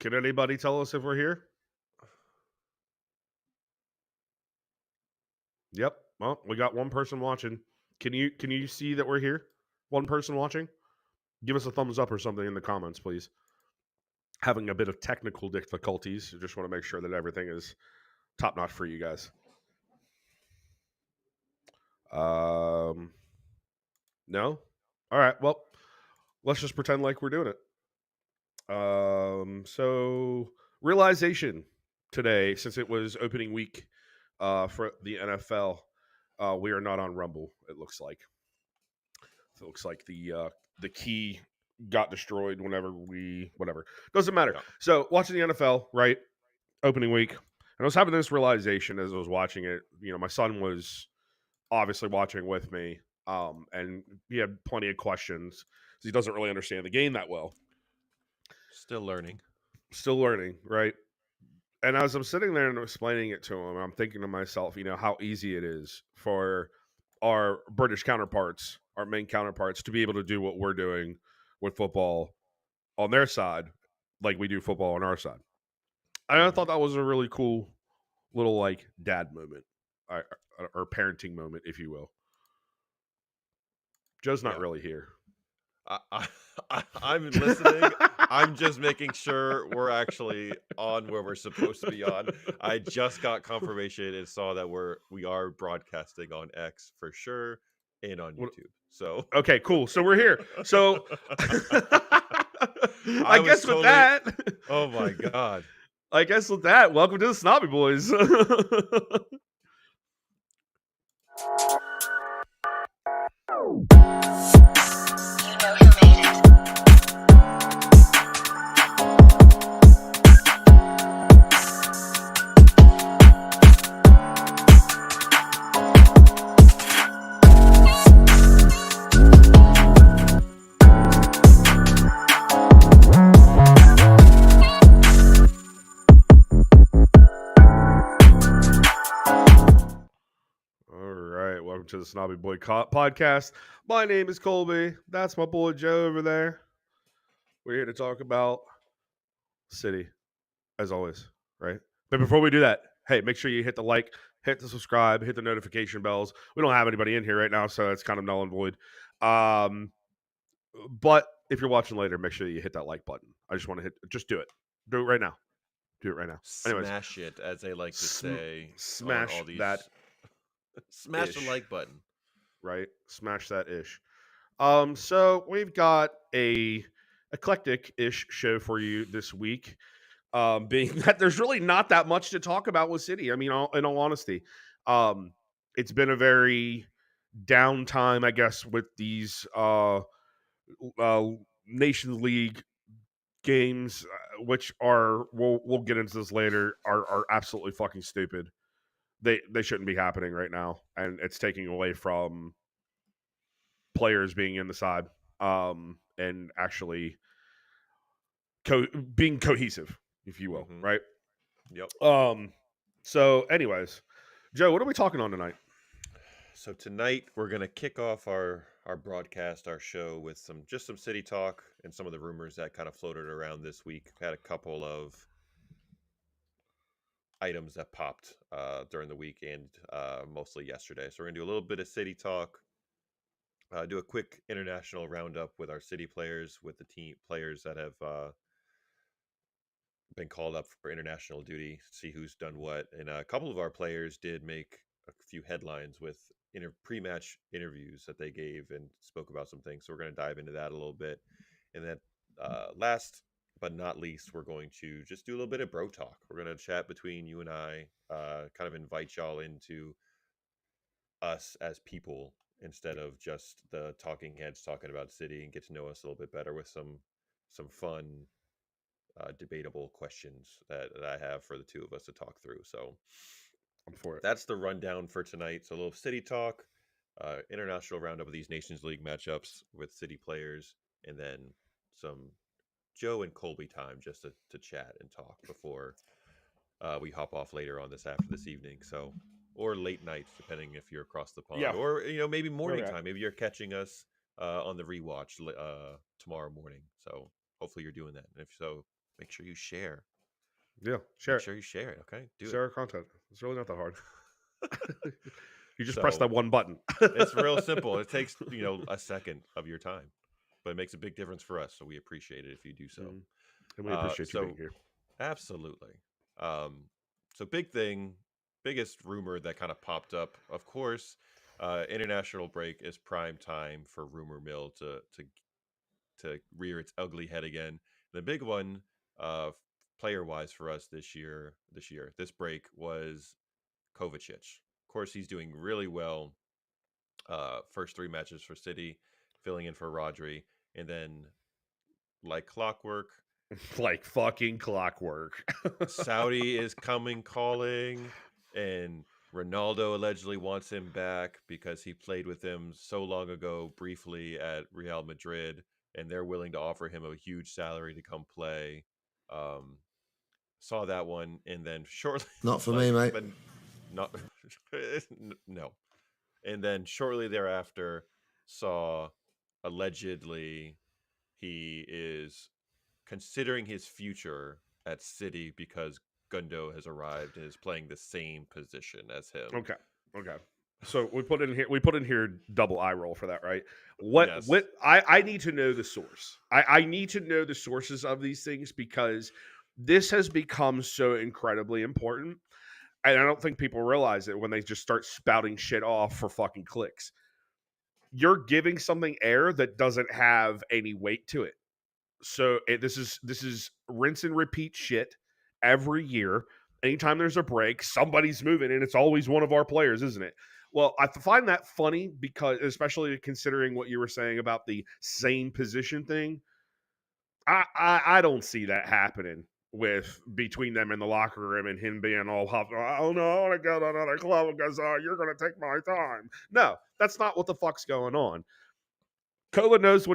Can anybody tell us if we're here? Yep. Well, we got one person watching. Can you see that we're here? One person watching? Give us a thumbs up or something in the comments, please. Having a bit of technical difficulties. Just want to make sure that everything is top notch for you guys. No? All right. Well, let's just pretend like we're doing it. So realization today, since it was opening week for the NFL, we are not on Rumble. It looks like. So it looks like the key got destroyed whenever whatever. Doesn't matter. Yeah. So watching the NFL, right? Opening week. And I was having this realization as I was watching it. My son was obviously watching with me. And he had plenty of questions. He doesn't really understand the game that well. Still learning. Still learning, right? And as I'm sitting there and explaining it to him, I'm thinking to myself, how easy it is for our British counterparts, our main counterparts, to be able to do what we're doing with football on their side, like we do football on our side. And I thought that was a really cool little like dad moment, or parenting moment, if you will. Joe's not Yeah. really here. I'm listening. I'm just making sure we're actually on where we're supposed to be on. I just got confirmation and saw that we are broadcasting on X for sure and on YouTube. So Okay, cool. So we're here. So I was guess with totally. that, Oh my god. I guess with that, welcome to the Snobby Boys. All right, welcome to the Snobby Boy podcast. My name is Colby. That's my boy Joe over there. We're here to talk about City, as always, right? But before we do that, hey, make sure you hit the like, hit the subscribe, hit the notification bells. We don't have anybody in here right now, so it's kind of null and void. But if you're watching later, make sure you hit that like button. I just want to just do it. Do it right now. Do it right now. Anyways, Smash it, as they like to say smash on all these. that Smash the ish. like button. Right? Smash that ish. So we've got a eclectic-ish show for you this week. Being that there's really not that much to talk about with City. I mean, in all honesty, it's been a very downtime, I guess, with these Nations League games, which are we'll get into this later, are absolutely fucking stupid. They shouldn't be happening right now, and it's taking away from players being in the side, and actually being cohesive, if you will, right? Yep. So, anyways, Joe, what are we talking on tonight? So tonight we're gonna kick off our broadcast, our show, with some City talk and some of the rumors that kind of floated around this week. Had a couple of items that popped during the week and mostly yesterday. So we're gonna do a little bit of City talk, do a quick international roundup with our City players, with the team players that have been called up for international duty, see who's done what. And a couple of our players did make a few headlines with pre-match interviews that they gave and spoke about some things. So we're going to dive into that a little bit. And then last but not least, we're going to just do a little bit of bro talk. We're going to chat between you and I, kind of invite y'all into us as people instead of just the talking heads talking about City, and get to know us a little bit better with some fun debatable questions that I have for the two of us to talk through. So I'm for it. That's the rundown for tonight. So a little City talk, international roundup of these Nations League matchups with City players, and then some Joe and Colby time just to chat and talk before we hop off later on this evening. So, or late nights, depending if you're across the pond, Yeah. or maybe morning Okay. time. Maybe you're catching us on the rewatch tomorrow morning. So hopefully you're doing that. And if so, make sure you share. Yeah, share Make it. sure you share it. Okay, do it. Share our content. It's really not that hard. You just press So that one button. it's real simple. It takes a second of your time, but it makes a big difference for us. So we appreciate it if you do so. Mhm. And we appreciate you being So here. absolutely. Um, so big thing, biggest rumor that kind of popped up. Of course, international break is prime time for rumor mill to rear its ugly head again. The big one, player wise for us this break was Kovacic. Of course, he's doing really well. First three matches for City, filling in for Rodri, and then like clockwork, Like fucking clockwork. Saudi is coming calling, and Ronaldo allegedly wants him back because he played with him so long ago, briefly at Real Madrid, and they're willing to offer him a huge salary to come play. Um, saw that one, and then shortly, Not for me, like, mate. then not no, and then shortly thereafter, saw allegedly he is considering his future at City because Gundo has arrived and is playing the same position as him. Okay. Okay. So we put in here double eye roll for that, right? Yes. I need to know the source. I need to know the sources of these things because this has become so incredibly important. And I don't think people realize it when they just start spouting shit off for fucking clicks. You're giving something air that doesn't have any weight to it. So this is rinse and repeat shit every year. Anytime there's a break, somebody's moving, and it's always one of our players, isn't it? Well, I find that funny because, especially considering what you were saying about the same position thing, I don't see that happening with between them in the locker room and him being all huff. Oh no, I want to go to another club because you're going to take my time. No, that's not what the fuck's going on. Kola knows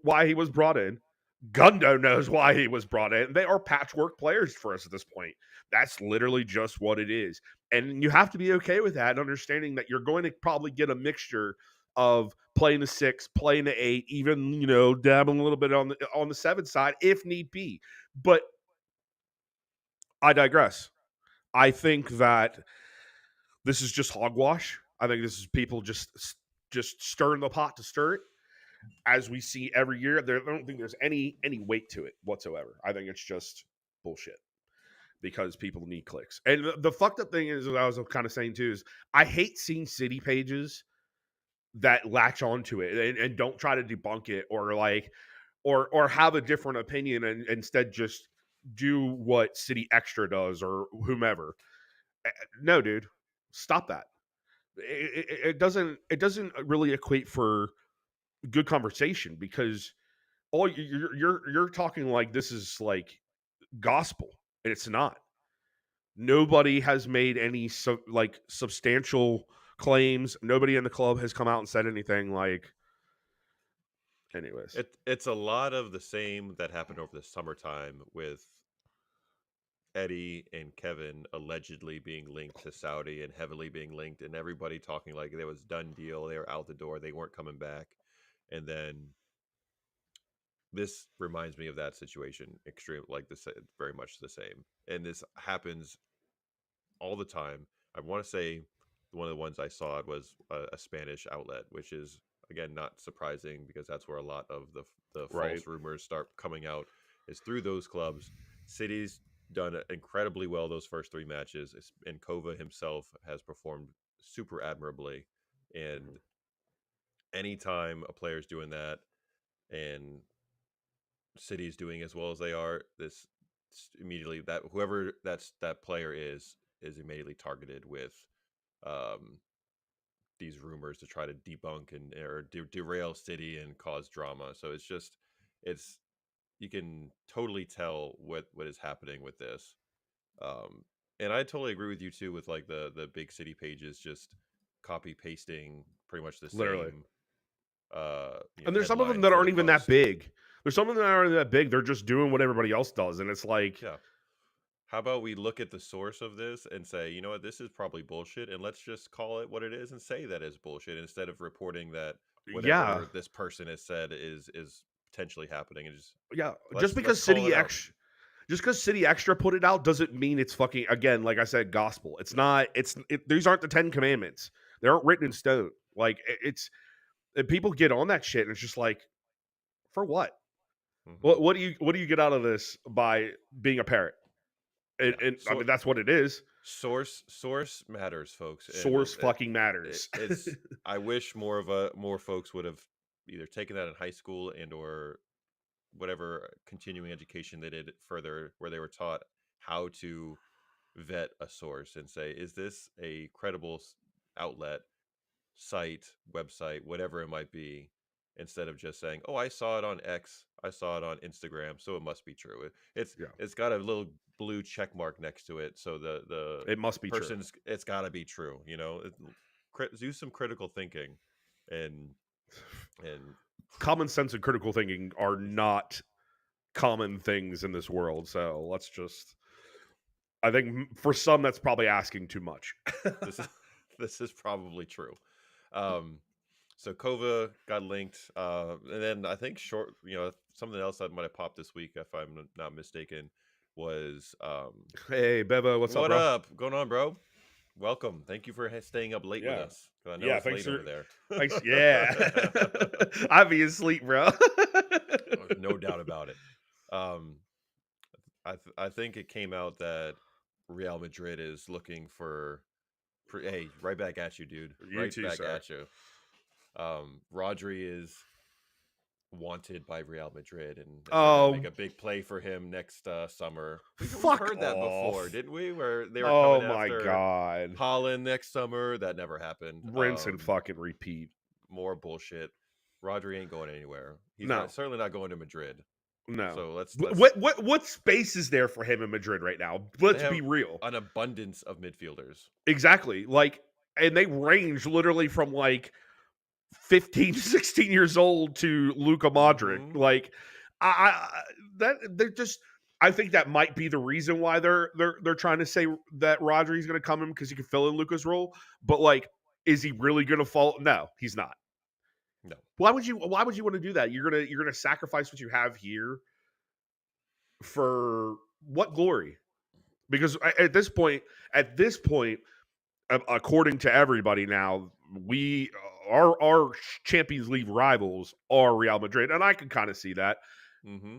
why he was brought in. Gundo knows why he was brought in. They are patchwork players for us at this point. That's literally just what it is. And you have to be okay with that, understanding that you're going to probably get a mixture of playing the six, playing the eight, even dabbling a little bit on the seven side if need be. But I digress. I think that this is just hogwash. I think this is people just stirring the pot to stir it, as we see every year. I don't think there's any weight to it whatsoever. I think it's just bullshit because people need clicks. And the fucked up thing is, what I was kind of saying too, is I hate seeing city pages that latch onto it and don't try to debunk it or or have a different opinion and instead just do what City Extra does or whomever. No, dude, stop that. It doesn't really equate for good conversation because all you're talking like this is like gospel, and it's not. Nobody has made any substantial claims. Nobody in the club has come out and said anything like. Anyways, It's a lot of the same that happened over the summertime with Eddie and Kevin allegedly being linked to Saudi and heavily being linked, and everybody talking like it was done deal. They were out the door. They weren't coming back. And then this reminds me of that situation, extreme, like this, very much the same. And this happens all the time. I want to say one of the ones I saw it was a Spanish outlet, which is again not surprising because that's where a lot of the right? false rumors start coming out is through those clubs. City's done incredibly well those first three matches, and Kova himself has performed super admirably. And anytime a player's doing that and City's doing as well as they are, this immediately that whoever that player is immediately targeted with um, these rumors to try to debunk and or derail City and cause drama. So it's you can totally tell what is happening with this. Um, and I totally agree with you too with like the big city pages just copy pasting pretty much the Literally. same And there's some of them headline that for the aren't even that post. big. There's some of them that aren't that big. They're just doing what everybody else does, and it's like, Yeah. How about we look at the source of this and say, you know what, this is probably bullshit, and let's just call it what it is and say that is bullshit instead of reporting that yeah, whatever this person has said is potentially happening, and just yeah. Just let's because call City it out. X just because City Extra put it out doesn't mean it's fucking, again, like I said, gospel. It's not. These aren't the Ten Commandments. They aren't written in stone. Like it's and people get on that shit, and it's just like, for what? Hmm. What do you get out of this by being a parrot? Yeah. And I So mean, that's what it is. source matters, folks, and Source fucking matters. it's. I wish more folks would have either taken that in high school and or whatever continuing education they did further, where they were taught how to vet a source and say, is this a credible outlet, site, website, whatever it might be, instead of just saying, "Oh, I saw it on X, I saw it on Instagram, so it must be true." Yeah, It's got a little blue check mark next to it, so it must the be true. person's it's got to be true. Use some critical thinking, and and Common sense and critical thinking are not common things in this world. So let's just. I think for some that's probably asking too much. this is this is probably true. Um, so Kova got linked, and then I think something else that might have popped this week, if I'm not mistaken, was Hey, Beva, what's up, what bro? up? Going on, bro? Welcome. Thank you for staying up late with Yeah, us, because I know yeah. it's late over there. Thanks. Yeah, I'd be asleep, bro. No doubt about it. Um, I think it came out that Real Madrid is looking for. Hey, right back at you, dude. You Right too, back sir. at you. Rodri is wanted by Real Madrid, and they're going to make Oh, a big play for him next summer. We've fuck heard that before, off. didn't we? Where they were Oh coming my after god. Holland next summer. That never happened. Rinse and fucking repeat. More bullshit. Rodri ain't going anywhere. He's not No, certainly not going to Madrid. no. So let's What space is there for him in Madrid right now? they Let's be have real. an abundance of midfielders. Exactly. Like, and they range literally from like 15, 16 years old to Luka Modric. Mm-hmm. Like, I that they're just. I think that might be the reason why they're trying to say that Rodri's going to come in because he can fill in Luka's role. But like, is he really going to fall? No, he's not. No. Why would you want to do that? You're gonna sacrifice what you have here for what glory? Because at this point, according to everybody now, we our Champions League rivals are Real Madrid, and I can kind of see that. Mm-hmm.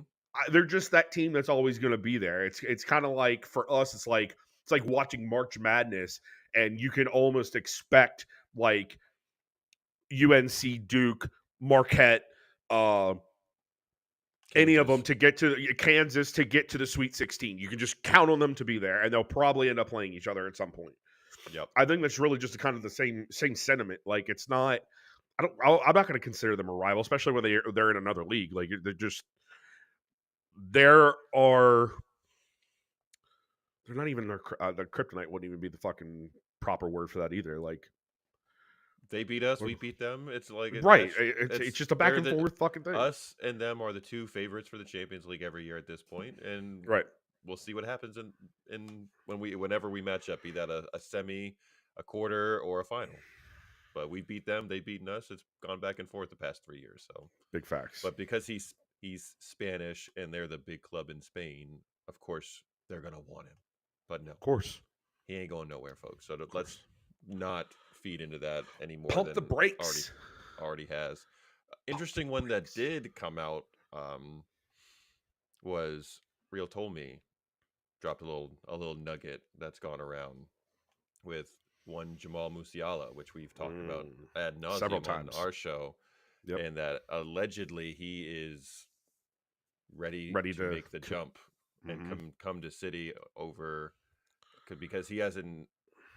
They're just that team that's always going to be there. It's kind of like for us, it's like watching March Madness, and you can almost expect like UNC, Duke, Marquette, uh, any of them Kansas. to get to Kansas to get to the Sweet 16. You can just count on them to be there, and they'll probably end up playing each other at some point. Yep. I think that's really just kind of the same sentiment. Like it's not. I'm not going to consider them a rival, especially when they're in another league. Like they're just there are. They're not even the kryptonite wouldn't even be the fucking proper word for that either. Like They beat us, we beat them. It's like right, that's it's just a back they're and the forth fucking thing. us and them are the two favorites for the Champions League every year at this point, and Right. we'll see what happens in whenever we match up, be that a semi, a quarter, or a final. But we beat them, they beaten us. It's gone back and forth the past 3 years. So, Big facts. but because he's Spanish and they're the big club in Spain, of course they're gonna want him. But no, Of course. he ain't going nowhere, folks. So Of let's course. not feed into that any more Pump the than already brakes. already has. Pump the Interesting one that brakes. did come out was Real Told Me dropped a little nugget that's gone around with one Jamal Musiala, which we've talked about Mm. ad Several nauseum on times. our show, Yep. and that allegedly he is ready Ready to to. make the jump and Mm-hmm. come to City over because he hasn't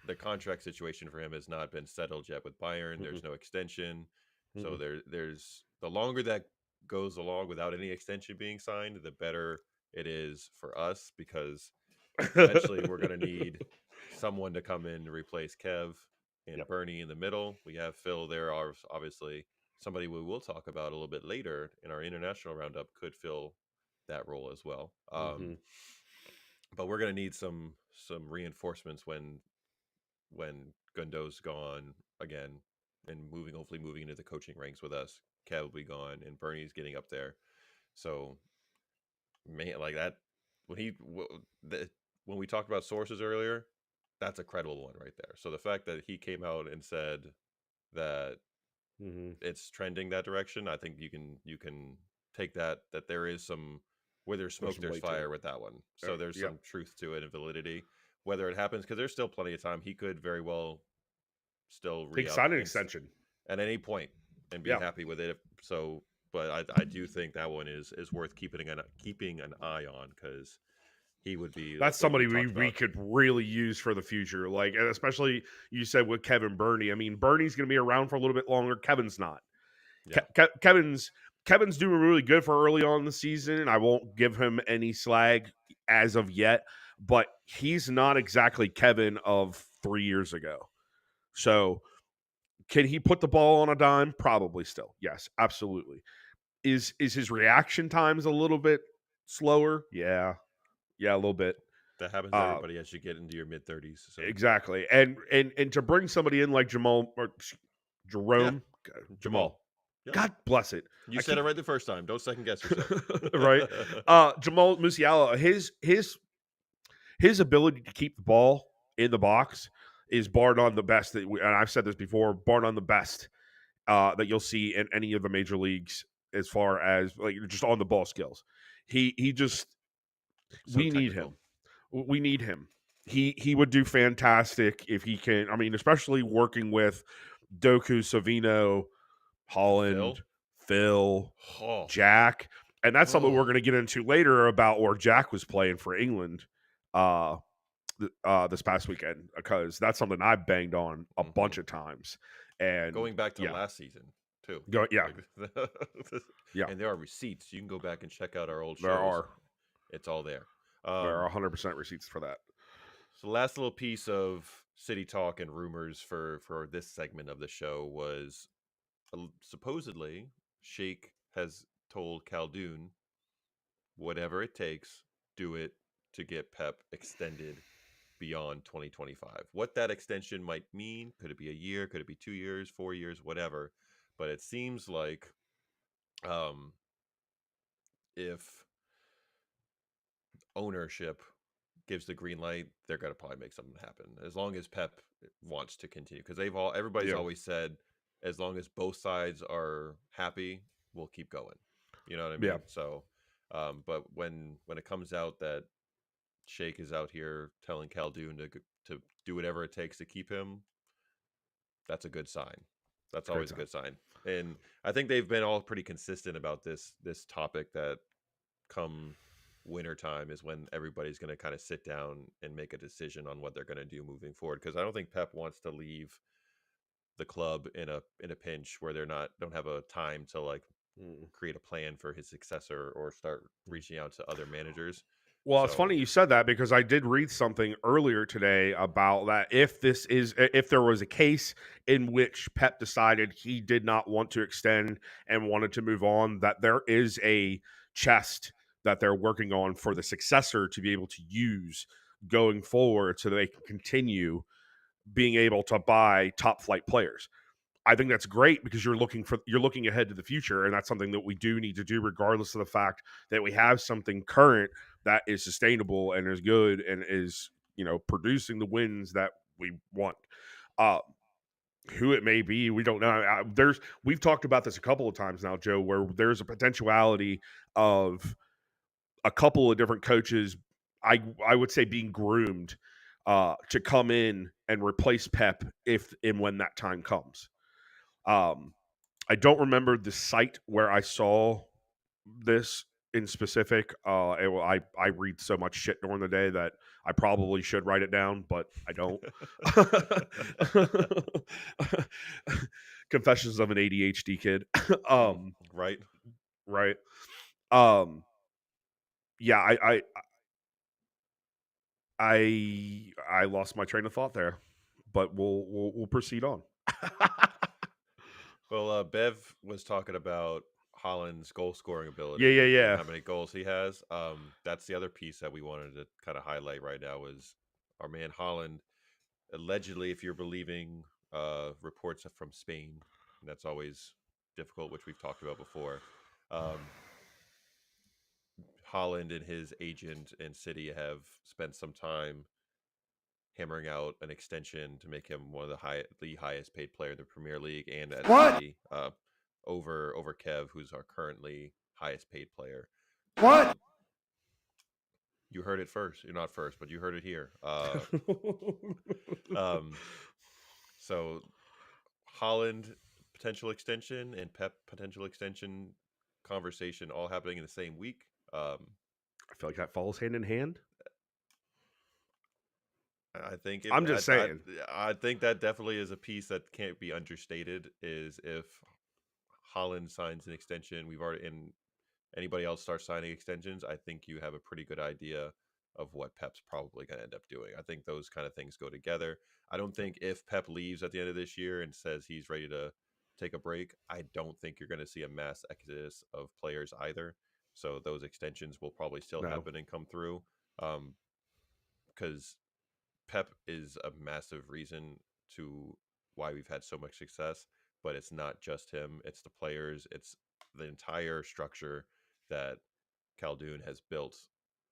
the contract situation for him has not been settled yet with Bayern. Mm-hmm. There's no extension. So Mm-hmm. there's the longer that goes along without any extension being signed, the better it is for us because eventually we're going to need someone to come in to replace Kev and Yep. Bernie in the middle. We have Phil there, obviously. Somebody we will talk about a little bit later in our international roundup could fill that role as well. Mm-hmm. But we're going to need some reinforcements when Gundo's gone again and hopefully moving into the coaching ranks with us. Kev will be gone and Bernie's getting up there. So man, like that when he when we talked about sources earlier, that's a credible one right there. So the fact that he came out and said that Hmm. it's trending that direction, I think you can take that there is some, where there's There's smoke, some there's weight to it. fire with that one. So there's Yep. some truth to it and validity. Whether it happens, because there's still plenty of time, he could very well still He can re up sign an and extension. at any point and be Yeah. happy with it. So, but I do think that one is worth keeping an eye on, because he would be That's like we somebody talked we about. could really use for the future. Like, and especially you said with Kevin Burney. I mean, Bernie's going to be around for a little bit longer. Kevin's not. Yeah, Kevin's doing really good for early on in the season. I won't give him any slag as of yet, but he's not exactly Kevin of 3 years ago. So, can he put the ball on a dime? Probably still. Yes, absolutely. Is his reaction times a little bit slower? Yeah. Yeah, a little bit. that happens to Uh everybody as you get into your mid 30s. So exactly. And to bring somebody in like Jamal or yeah, Jerome Jamal. Jamal. Yep, God bless it. you I said it keep right the first time. Don't second guess yourself. right. Jamal Musiala, his ability to keep the ball in the box is bar none the best and I've said this before, bar none the best that you'll see in any of the major leagues as far as like just on the ball skills. He just So we need technical. him. We need him. He would do fantastic if he can. I mean, especially working with Doku, Savino, Phil. Holland, Phil, Oh, Jack, and that's something we're oh. going to get into later about where Jack was playing for England uh, this past weekend because that's something I banged on a Hmm. bunch of times. And Going back to yeah, last season too. yeah, Like, yeah. and there are receipts. You can go back and check out our old There shows. are It's all there. there are Um, 100% receipts for that. so the last little piece of city talk and rumors for this segment of the show was, supposedly Sheikh has told Khaldun, whatever it takes, do it to get Pep extended beyond 2025. What that extension might mean, could it be a year, could it be 2 years, 4 years, whatever. But it seems like, um, if ownership gives the green light, they're going to probably make something happen. As long as Pep wants to continue, because everybody's Yeah, always said, as long as both sides are happy, we'll keep going. You know what I yeah, mean? So, but when it comes out that Shake is out here telling Khaldun to do whatever it takes to keep him, that's a good sign. That's great always a time. good sign. And I think they've been all pretty consistent about this topic, that come winter time is when everybody's going to kind of sit down and make a decision on what they're going to do moving forward, because I don't think Pep wants to leave the club in a pinch where they're not don't have a time to like Mm. create a plan for his successor or start reaching out to other managers. Well, it's funny So you said that because I did read something earlier today about that. If there was a case in which Pep decided he did not want to extend and wanted to move on, that there is a chest that they're working on for the successor to be able to use going forward so they can continue being able to buy top flight players. I think that's great because you're looking ahead to the future, and that's something that we do need to do, regardless of the fact that we have something current that is sustainable and is good and is producing the wins that we want. Uh, who it may be, we don't know. We've talked about this a couple of times now, Joe, where there's a potentiality of a couple of different coaches. I would say being groomed to come in and replace Pep if and when that time comes. Um, I don't remember the site where I saw this in specific. I read so much shit during the day that I probably should write it down, but I don't. Confessions of an ADHD kid. um, right. right. Um, yeah, I lost my train of thought there, but we'll proceed on. Well, Bev was talking about Holland's goal scoring Yeah, ability yeah, and yeah. how many goals he has. That's the other piece that we wanted to kind of highlight right now is our man Holland. Allegedly, if you're believing reports from Spain, and that's always difficult, which we've talked about before. Um, Holland and his agent and City have spent some time hammering out an extension to make him one of the highest paid player in the Premier League and at What? City, over Kev, who's our currently highest paid player. What? You heard it first. You're not first, but you heard it here. Um, so Holland potential extension and Pep potential extension conversation all happening in the same week. I feel like that falls hand in hand. I think I'm just saying. I think that definitely is a piece that can't be understated. Is if Holland signs an extension, we've already and anybody else starts signing extensions, I think you have a pretty good idea of what Pep's probably going to end up doing. I think those kind of things go together. I don't think if Pep leaves at the end of this year and says he's ready to take a break, I don't think you're going to see a mass exodus of players either. So those extensions will probably still No. happen and come through. Because Pep is a massive reason to why we've had so much success, but it's not just him, it's the players, it's the entire structure that Khaldun has built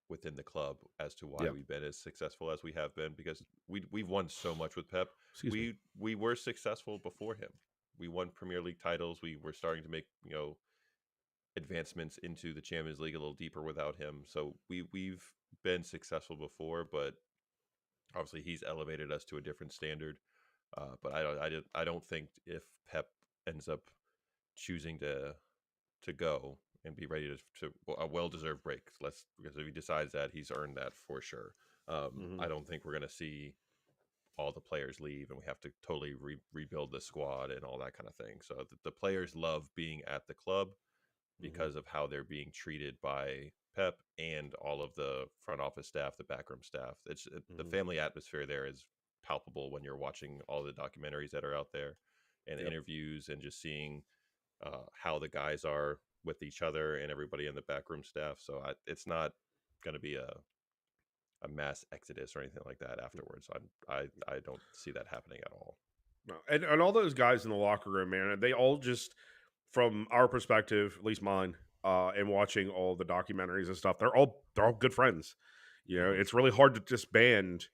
within the club as to why Yeah. we've been as successful as we have been because we've won so much with Pep. Excuse me. We were successful before him. We won Premier League titles. We were starting to make, advancements into the Champions League a little deeper without him. So we've been successful before, but obviously he's elevated us to a different standard. But I don't think if Pep ends up choosing to go and be ready to a well deserved break, because if he decides that, he's earned that for sure. Mhm. I don't think we're gonna see all the players leave and we have to totally rebuild the squad and all that kind of thing. So the players love being at the club Mhm. because of how they're being treated by Pep and all of the front office staff, the backroom staff. The Mhm. family atmosphere there is palpable when you're watching all the documentaries that are out there and Yep. interviews and just seeing how the guys are with each other and everybody in the backroom staff. So it's not going to be a mass exodus or anything like that afterwards. I don't see that happening at all. No. And all those guys in the locker room, man, they all just, from our perspective, at least mine, and watching all the documentaries and stuff, they're all good friends. Hmm. It's really hard to disband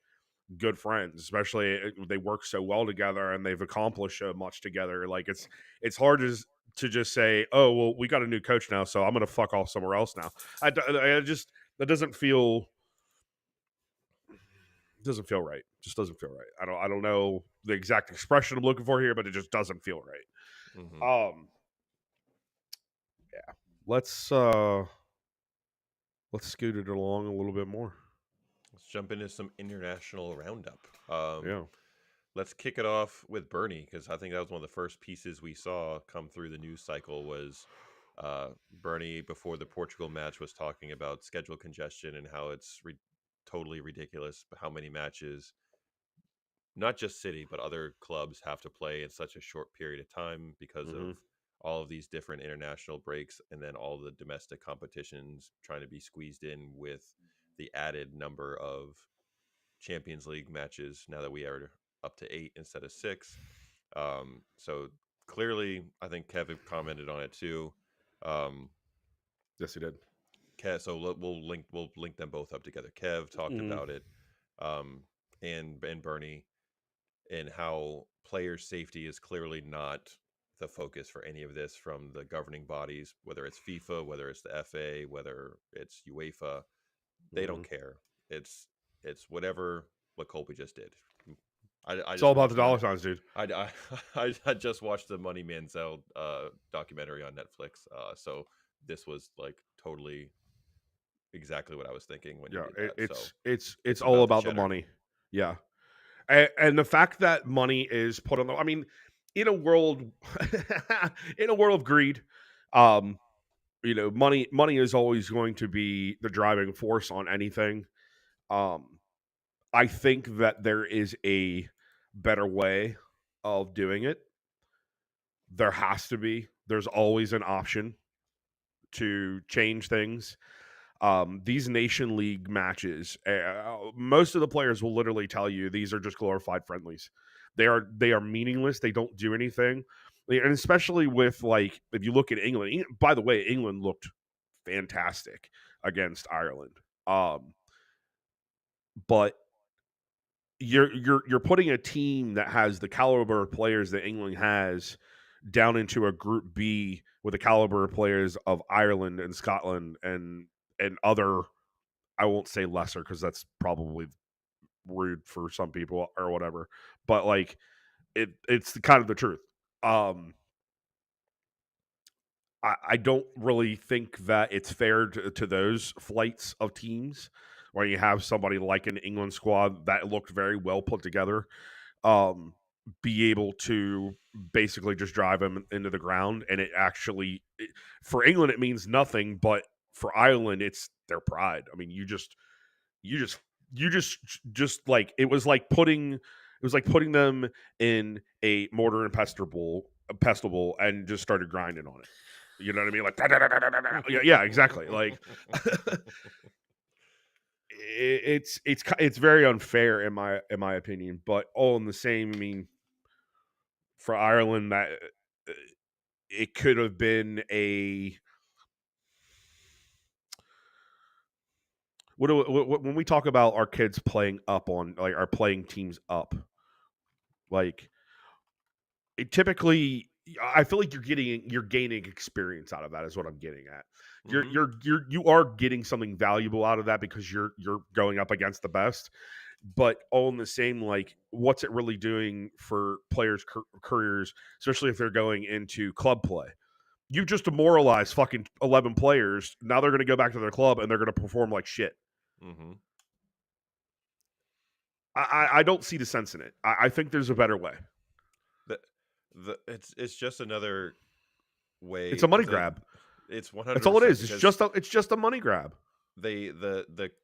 good friends, especially they work so well together and they've accomplished so much together. Like it's hard to just say, oh well, we got a new coach now, so I'm gonna fuck off somewhere else now. I just that doesn't feel right. Just doesn't feel right. I don't know the exact expression I'm looking for here, but it just doesn't feel Hmm. right. Yeah. Let's scoot it along a little bit more. Let's jump into some international roundup. Yeah. Let's kick it off with Bernie because I think that was one of the first pieces we saw come through the news cycle was Bernie before the Portugal match was talking about schedule congestion and how it's totally ridiculous how many matches not just City but other clubs have to play in such a short period of time because Mm-hmm. of all of these different international breaks and then all the domestic competitions trying to be squeezed in with the added number of Champions League matches now that we are up to 8 instead of 6. So clearly, I think Kevin commented on it too. Um, Yes, he did. so we'll link them both up together. Kev talked Mm-hmm. about it, um, and Bernie, and how player safety is clearly not the focus for any of this from the governing bodies, whether it's FIFA, whether it's the FA, whether it's UEFA. They Mm-hmm. don't care. It's it's what Colby just did. I It's all just about the watched dollar Money. signs, dude. I just watched the Money Manziel documentary on Netflix. So this was like totally exactly what I was thinking when you Yeah, did that. So it's it's all about the about the cheddar. money. Yeah, and the fact that money is put on the. I mean, in a world, in a world of greed, um, money is always going to be the driving force on anything. Um, I think that there is a better way of doing it. There has to be. There's always an option to change things. These nation league matches, most of the players will literally tell you these are just glorified friendlies. They are meaningless. They don't do anything, and especially with, like, if you look at England. By the way, England looked fantastic against Ireland. But you're putting a team that has the caliber of players that England has down into a Group B with the caliber of players of Ireland and Scotland and other. I won't say lesser because that's probably rude for some people or whatever. But like it's the kind of the truth. Um, I don't really think that it's fair to those flights of teams where you have somebody like an England squad that looked very well put together, um, be able to basically just drive them into the ground. And for England, it means nothing, but for Ireland, it's their pride. I mean, you just, just like it was like putting them in a mortar and pestle bowl and just started grinding on it. You know what I mean? Like, yeah, yeah, exactly. Like, it's very unfair in my opinion. But all in the same, I mean, for Ireland, that it could have been a when we talk about our kids playing up on like our playing teams up, like it typically I feel like you're gaining experience out of that is what I'm getting at. Hmm. You are getting something valuable out of that because you're going up against the best. But all in the same, like, what's it really doing for players' careers, especially if they're going into club play? You just demoralized fucking 11 players. Now they're going to go back to their club and they're going to perform like shit. Hmm. I don't see the sense in it. I think there's a better way. The it's just another It's way a money because grab. it's That's all it 100% is. because It's just a money grab. the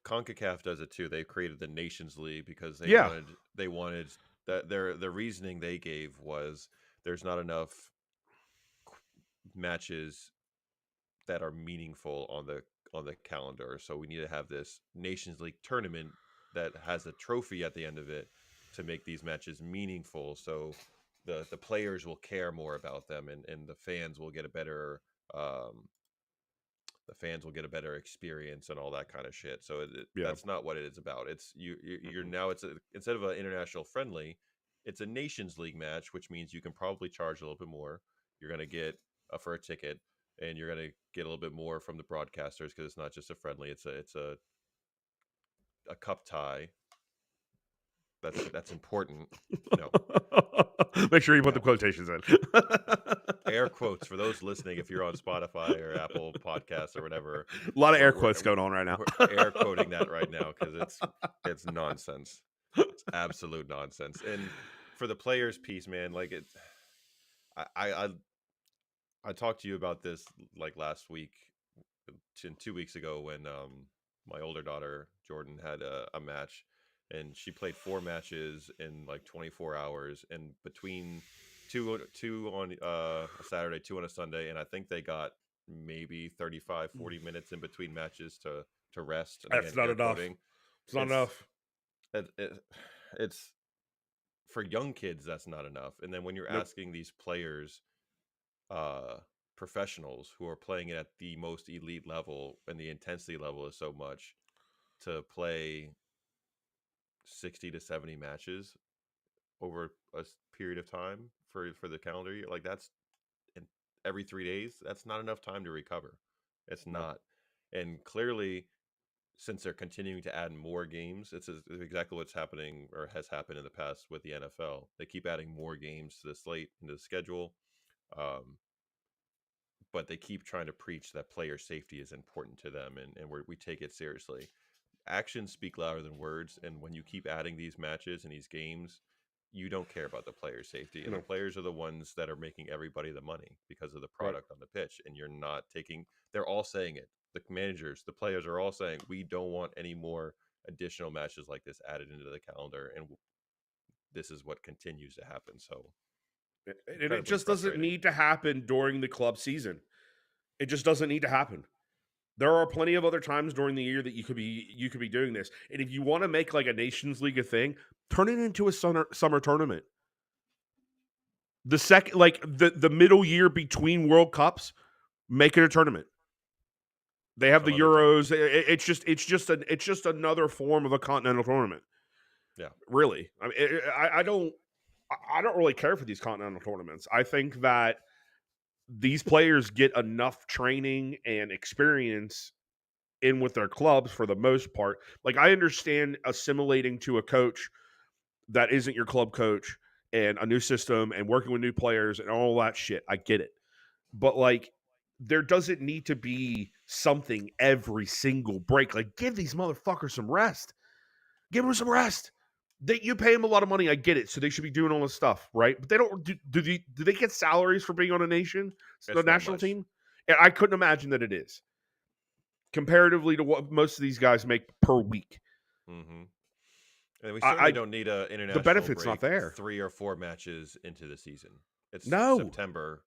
CONCACAF does it too. They created the Nations League because Yeah. they wanted that the reasoning they gave was there's not enough matches that are meaningful on the calendar. So we need to have this Nations League tournament that has a trophy at the end of it to make these matches meaningful. So the players will care more about them, and um, the fans will get a better experience and all that kind of shit. So Yeah. that's not what it is about. It's you're Mm-mm. now instead of an international friendly, it's a Nations League match, which means you can probably charge a little bit more. You're gonna get for a ticket, and you're gonna get a little bit more from the broadcasters because it's not just a friendly. It's a cup tie. That's important. No, Make sure you put the no. quotations in. Air quotes for those listening. If you're on Spotify or Apple Podcasts or whatever, A lot of air we're quotes going on right now. we're air quoting that right now because it's nonsense. It's absolute nonsense. And for the players piece, man, like I I I I talked to you about this like last week, 2 weeks ago when my older daughter Jordan had a match, and she played 4 matches in like 24 hours, and between two on a Saturday, two on a Sunday, and I think they got maybe 35, 40 minutes in between matches to rest. And That's again, not air enough. quoting, It's not it's enough. it, it, it's for young kids that's not enough. And then when you're Nope. asking these players, uh professionals who are playing it at the most elite level and the intensity level is so much, to play 60 to 70 matches over a period of time for the calendar year, like that's in every 3 days, that's not enough time to recover. It's Nope. not. And clearly, since they're continuing to add more games, it's exactly what's happening or has happened in the past with the NFL. They keep adding more games to the slate and to the schedule. um, but they keep trying to preach that player safety is important to them, and we take it seriously. Actions speak louder than words, and when you keep adding these matches and these games, you don't care about the player safety, and the No. players are the ones that are making everybody the money because of the Right. product on the pitch, and you're not taking. They're all saying it. The managers, the players are all saying we don't want any more additional matches like this added into the calendar, and this is what continues to happen. So And it incredibly just doesn't frustrating. need to happen during the club season. It just doesn't need to happen. There are plenty of other times during the year that you could be doing this. And if you want to make like a Nations League a thing, turn it into a summer tournament. The second like the middle year between World Cups, make it a tournament. They have some the other tournament. Euros. It's just another form of a continental tournament. Yeah. Really, I mean, I don't really care for these continental tournaments. I think that these players get enough training and experience in with their clubs for the most part. Like I understand assimilating to a coach that isn't your club coach and a new system and working with new players and all that shit. I get it. But like there doesn't need to be something every single break. Like give these motherfuckers some rest. Give them some rest. You pay them a lot of money. I get it. So they should be doing all this stuff, right? But they don't. Do they get salaries for being on a the It's not national much. team? And I couldn't imagine that it is comparatively to what most of these guys make per week. Hmm. And we certainly I don't need a the international benefits not break there. 3 or 4 matches into the season. It's No, September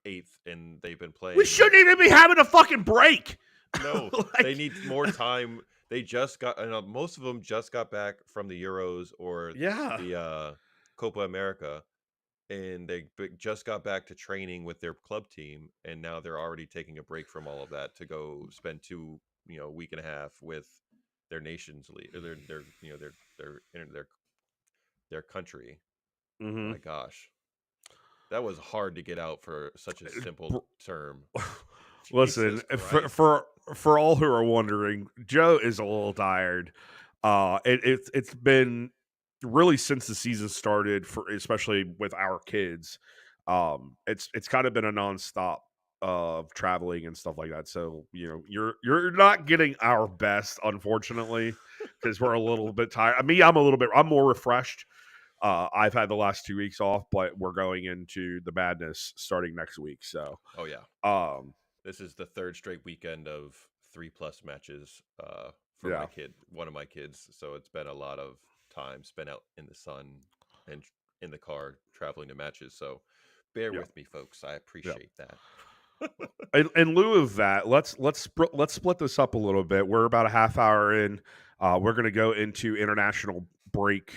8th, and they've been we playing. shouldn't even be having a fucking break. No, they Like, need more time. They just got, most of them just got back from the Euros or yeah. the Copa America, and just got back to training with their club team, and now they're already taking a break from all of that to go spend week and a half with their nations league, or their country. Hmm. My gosh, that was hard to get out for such a simple term. Listen, Jesus Christ. for all who are wondering, Joe is a little tired. It's been really since the season started, for especially with our kids. It's kind of been a nonstop of traveling and stuff like that. So you're not getting our best, unfortunately, because we're a little bit tired. I mean, I'm more refreshed. I've had the last 2 weeks off, but we're going into the madness starting next week. So Oh yeah, um, this is the third straight weekend of 3+ matches for yeah, one of my kids. So it's been a lot of time spent out in the sun and in the car traveling to matches. So bear yeah, with me, folks. I yeah. appreciate that. In lieu of that, let's split this up a little bit. We're about a half hour in. We're going to go into international break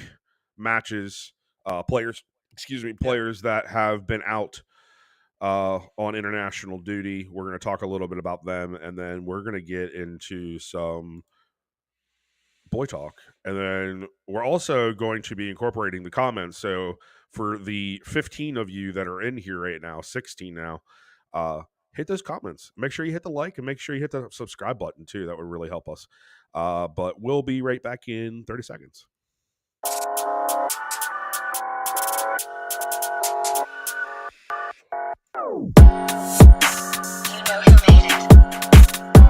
matches. Players, excuse me, Yeah. players that have been out on international duty. We're going to talk a little bit about them, and then we're going to get into some boy talk. And then we're also going to be incorporating the comments. So for the 15 of you that are in here right now, 16 now, hit those comments. Make sure you hit the like and make sure you hit the subscribe button too. That would really help us. But we'll be right back in 30 seconds. You know who made it.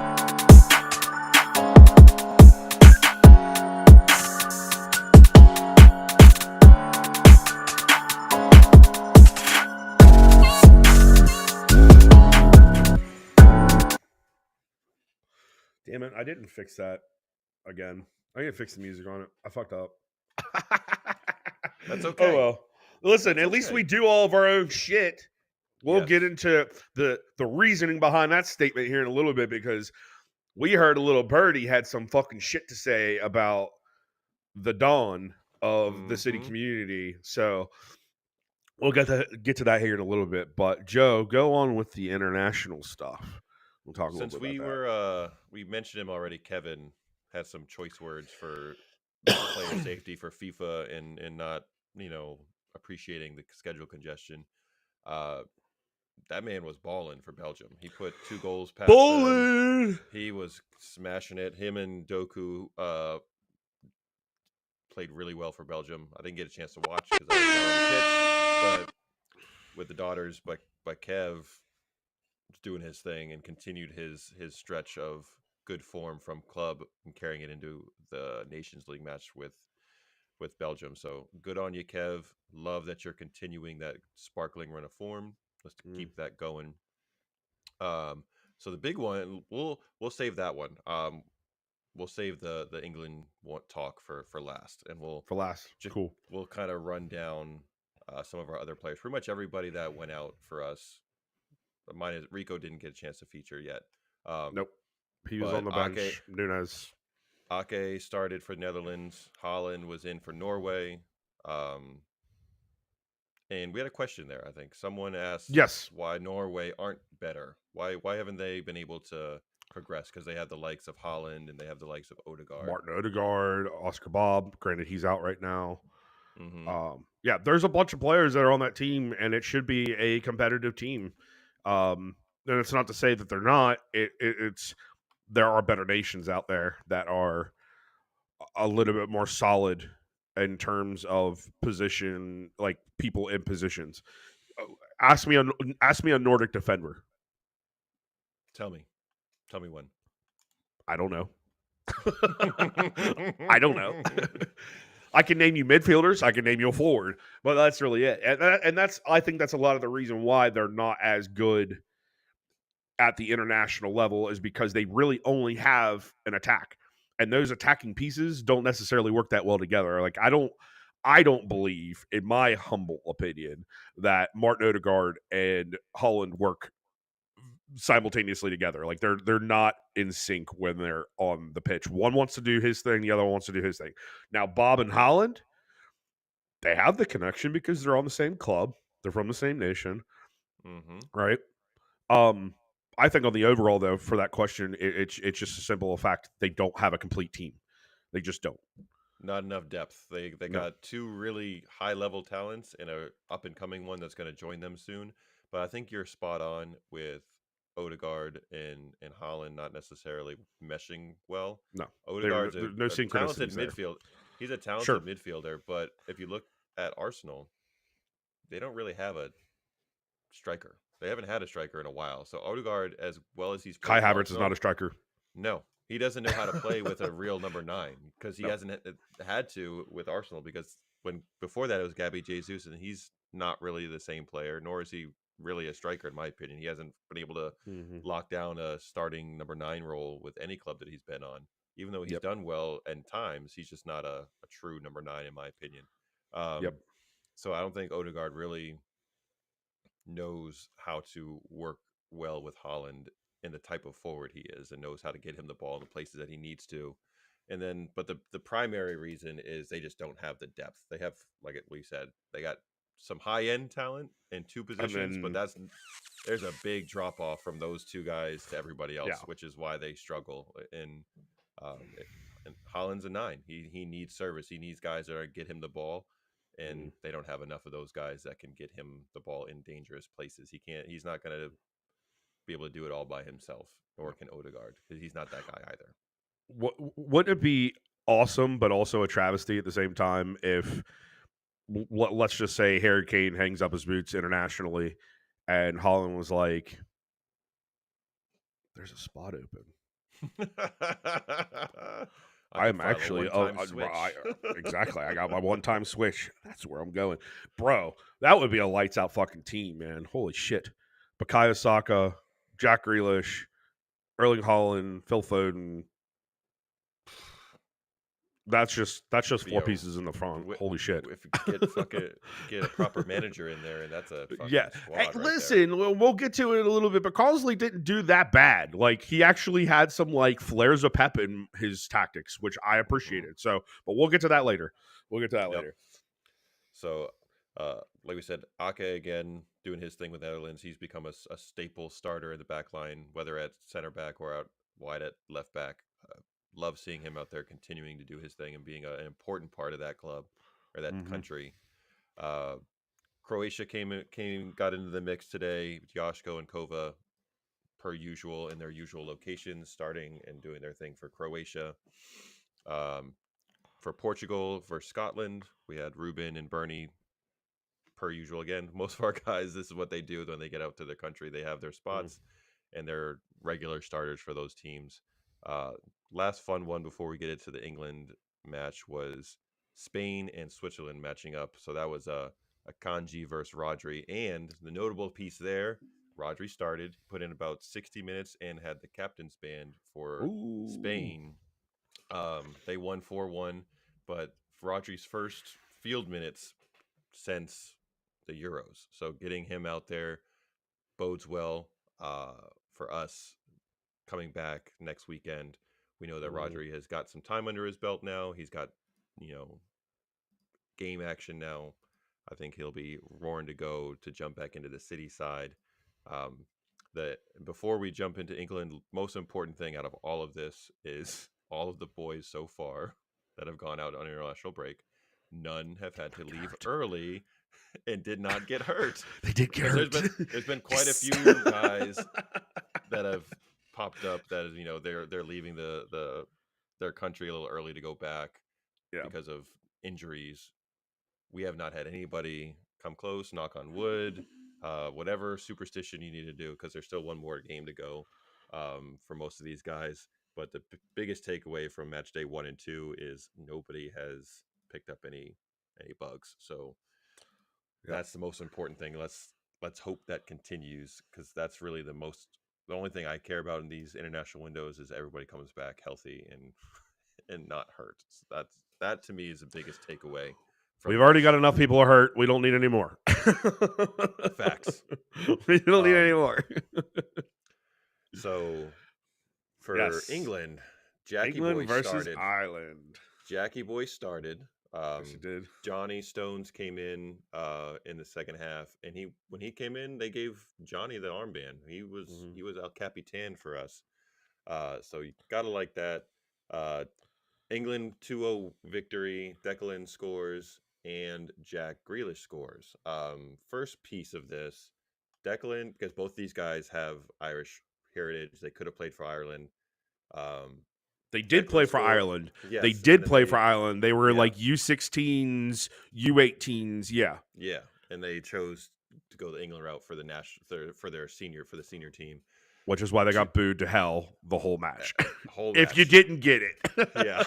Damn it. I didn't fix that again. I didn't fix the music on it. I fucked up. That's Oh, okay. well. Listen, That's at least we okay. do all of our own shit. We'll get Yes. into the reasoning behind that statement here in a little bit because we heard a little birdie had some fucking shit to say about the dawn of the city Hmm. community. So we'll get to that here in a little bit. But Joe, go on with the international stuff. We'll talk a little Since bit about we that. were we mentioned him already, Kevin has some choice words for player safety for FIFA and not, you know, appreciating the schedule congestion. Uh that man was balling for Belgium. He put 2 goals past them. Bowling. He was smashing it. Him and Doku played really well for Belgium. I didn't get a chance to watch because I was not on the pitch, but with the daughters, but Kev was doing his thing and continued his stretch of good form from club and carrying it into the Nations League match with Belgium. So good on you, Kev. Love that you're continuing that sparkling run of form. Let's Mm, keep that going. Um, so the big one, we'll save that one. We'll save the England talk for last, and for last. just Cool. we'll kind of run down some of our other players. Pretty much everybody that went out for us. Mine is Rico didn't get a chance to feature yet, Nope. He was on but the bench. Nunes. Ake started for Netherlands. Holland was in for Norway. Um, and we had a question there. I think someone asked Yes. why Norway aren't better. Why haven't they been able to? progress because they have the likes of Holland and they have the likes of Odegaard. Martin Odegaard, Oscar Bob. Granted, he's out right now. Hmm. Yeah, there's a bunch of players that are on that team, and it should be a competitive team. And it's not to say that they're not. It's there are better nations out there that are a little bit more solid in terms of position, like people in positions. Ask me a Nordic defender. Tell me, tell me when. I don't know. I don't know. I can name you midfielders. I can name you a forward, but that's really it. And that's I think that's a lot of the reason why they're not as good at the international level is because they really only have an attack, and those attacking pieces don't necessarily work that well together. Like I don't believe, in my humble opinion, that Martin Odegaard and Holland work simultaneously together. Like they're not in sync when they're on the pitch. One wants to do his thing, the other wants to do his thing. Now Bob and Holland, they have the connection because they're on the same club. They're from the same nation, Hmm. right? Um, I think on the overall though, for that question, it's just a simple fact they don't have a complete team. They just don't. Not enough depth. They No, got two really high level talents and a up and coming one that's going to join them soon. But I think you're spot on with Odegaard and Holland not necessarily meshing well. no, Odegaard's there's no a talented synchronicities there. midfield. He's a talented Sure, midfielder, but if you look at Arsenal, they don't really have a striker. They haven't had a striker in a while. So Odegaard, as well as he's Kai played for Havertz is not a Arsenal, striker. no, he doesn't know how to play with a real number nine because he No. hasn't had to with Arsenal because when before that it was Gabby Jesus and he's not really the same player, nor is he really a striker in my opinion. He hasn't been able to Mm-hmm. lock down a starting number nine role with any club that he's been on. Even though he's Yep. done well at times, he's just not a true number nine in my opinion. Yep. Um, so I don't think Odegaard really knows how to work well with Holland and the type of forward he is and knows how to get him the ball in the places that he needs to. And then, but the primary reason is they just don't have the depth. They have, like we said, they got some high end talent in two And positions, but then there's a big drop off from those two guys to everybody yeah. else, which is why they struggle. And Holland's a nine. He needs service. He needs guys that are get him the ball, Mm, and they don't have enough of those guys that can get him the ball in dangerous places. He can't. He's not going to be able to do it all by himself, nor no. can Odegaard because he's not that guy either. Wouldn't it be awesome, but also a travesty at the same time if let's just say Harry Kane hangs up his boots internationally, and Holland was like, "There's a spot open. I could I'm file a actually one-time switch. exactly. I got my one time switch. That's where I'm going, bro. That would be a lights out fucking team, man. Holy shit. Bukayo Saka, Jack Grealish, Erling Holland, Phil Foden. That's just Be four a pieces in the front. wi- Holy shit. if you get fucking get a proper manager in there, and that's a Yeah. fucking Hey, squad right there. listen, we'll get to it in a little bit, but Carsley didn't do that bad. Like he actually had some like flares of pep in his tactics, which I Hmm. appreciated. So, but we'll get to that later. We'll get to that Yep. later. So, like we said, Ake again doing his thing with Netherlands. He's become a staple starter in the back line, whether at center back or out wide at left back. Love seeing him out there continuing to do his thing and being an important part of that club or that Hmm. country. Uh, Croatia got into the mix today. Joshko and Kova, per usual, in their usual locations, starting and doing their thing for Croatia. Um, for Portugal versus Scotland, we had Ruben and Bernie per usual again. Most of our guys, this is what they do when they get out to their country. They have their Hmm. spots and their regular starters for those teams. Uh, Last fun one before we get into the England match was Spain and Switzerland matching up. So that was a Kanji versus Rodri. And the notable piece there, Rodri started, put in about 60 minutes, and had the captain's band for Ooh. Spain. They won 4-1, but Rodri's first field minutes since the Euros. So getting him out there bodes well for us coming back next weekend. We know that Hmm. Rodri has got some time under his belt now. He's got, you know, game action now. I think he'll be roaring to go to jump back into the city side. Um, that before we jump into England, most important thing out of all of this is all of the boys so far that have gone out on international break, none have had to Get leave hurt. early and did not get hurt. They did get Because hurt. there's been quite a Yes. few guys that have popped up that they're leaving their country a little early to go back Yeah. because of injuries. We have not had anybody come close, knock on wood, whatever superstition you need to do, because there's still one more game to go for most of these guys. But the biggest takeaway from match day 1 and 2 is nobody has picked up any bugs. So Yep. that's the most important thing. Let's hope that continues, because that's really the only thing I care about in these international windows is everybody comes back healthy and and not hurt. So that to me is the biggest takeaway from We've already got this. enough people hurt. We don't need any more. Facts. We don't need any Um, more. so for Yes. England, Jackie England Boy versus started. Ireland. Jackie Boy started. Yes, you did. Johnny Stones came in the second half, and when he came in, they gave Johnny the armband. Mhm. He was El Capitan for us. So you gotta like that. Uh, England 2-0 victory. Declan scores and Jack Grealish scores. First piece of this, Declan, because both these guys have Irish heritage. They could have played for Ireland. Um, They did Declan play for scored. Ireland. They Yes, and did then play for Ireland. They were yeah, like U16s, U18s. Yeah. yeah, and they chose to go the England route for the for the senior team. Which is why they Two, got booed to hell the whole match. whole If you match. didn't get it. Yeah.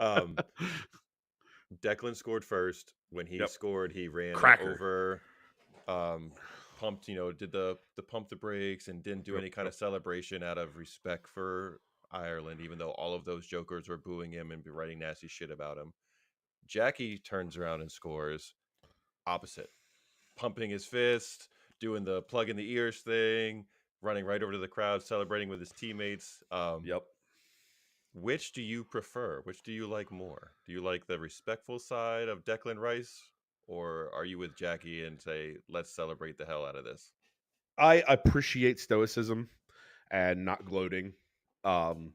Um, Declan scored first. When he Yep. scored, he ran Cracker. over, um, pumped, did the pump the brakes and didn't do Yep. any kind of celebration out of respect for Ireland, even though all of those jokers were booing him and be writing nasty shit about him. Jackie turns around and scores opposite, pumping his fist, doing the plug in the ears thing, running right over to the crowd, celebrating with his teammates. Yep. Which do you prefer? Which do you like more? Do you like the respectful side of Declan Rice, or are you with Jackie and say, let's celebrate the hell out of this? I appreciate stoicism and not gloating. Um,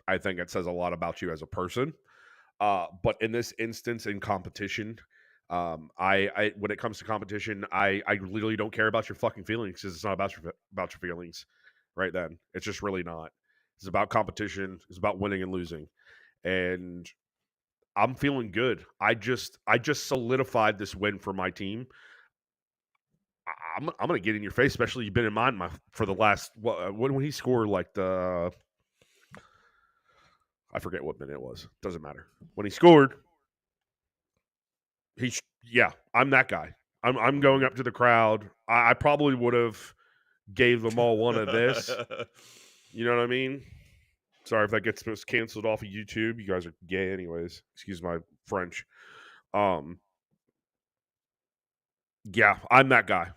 I think it says a lot about you as a person. But in this instance, in competition, I when it comes to competition, I literally don't care about your fucking feelings because it's not about your feelings. Right then, it's just really not. It's about competition. It's about winning and losing, and I'm feeling good. I just solidified this win for my team. I'm gonna get in your face, especially you've been in mine for the last when he scored like the I forget what minute it was. Doesn't matter. When he scored, yeah, I'm that guy. I'm going up to the crowd. I probably would have gave them all one of this. You know what I mean? Sorry if that gets canceled off of YouTube. You guys are gay, anyways. Excuse my French. Um, yeah, I'm that guy.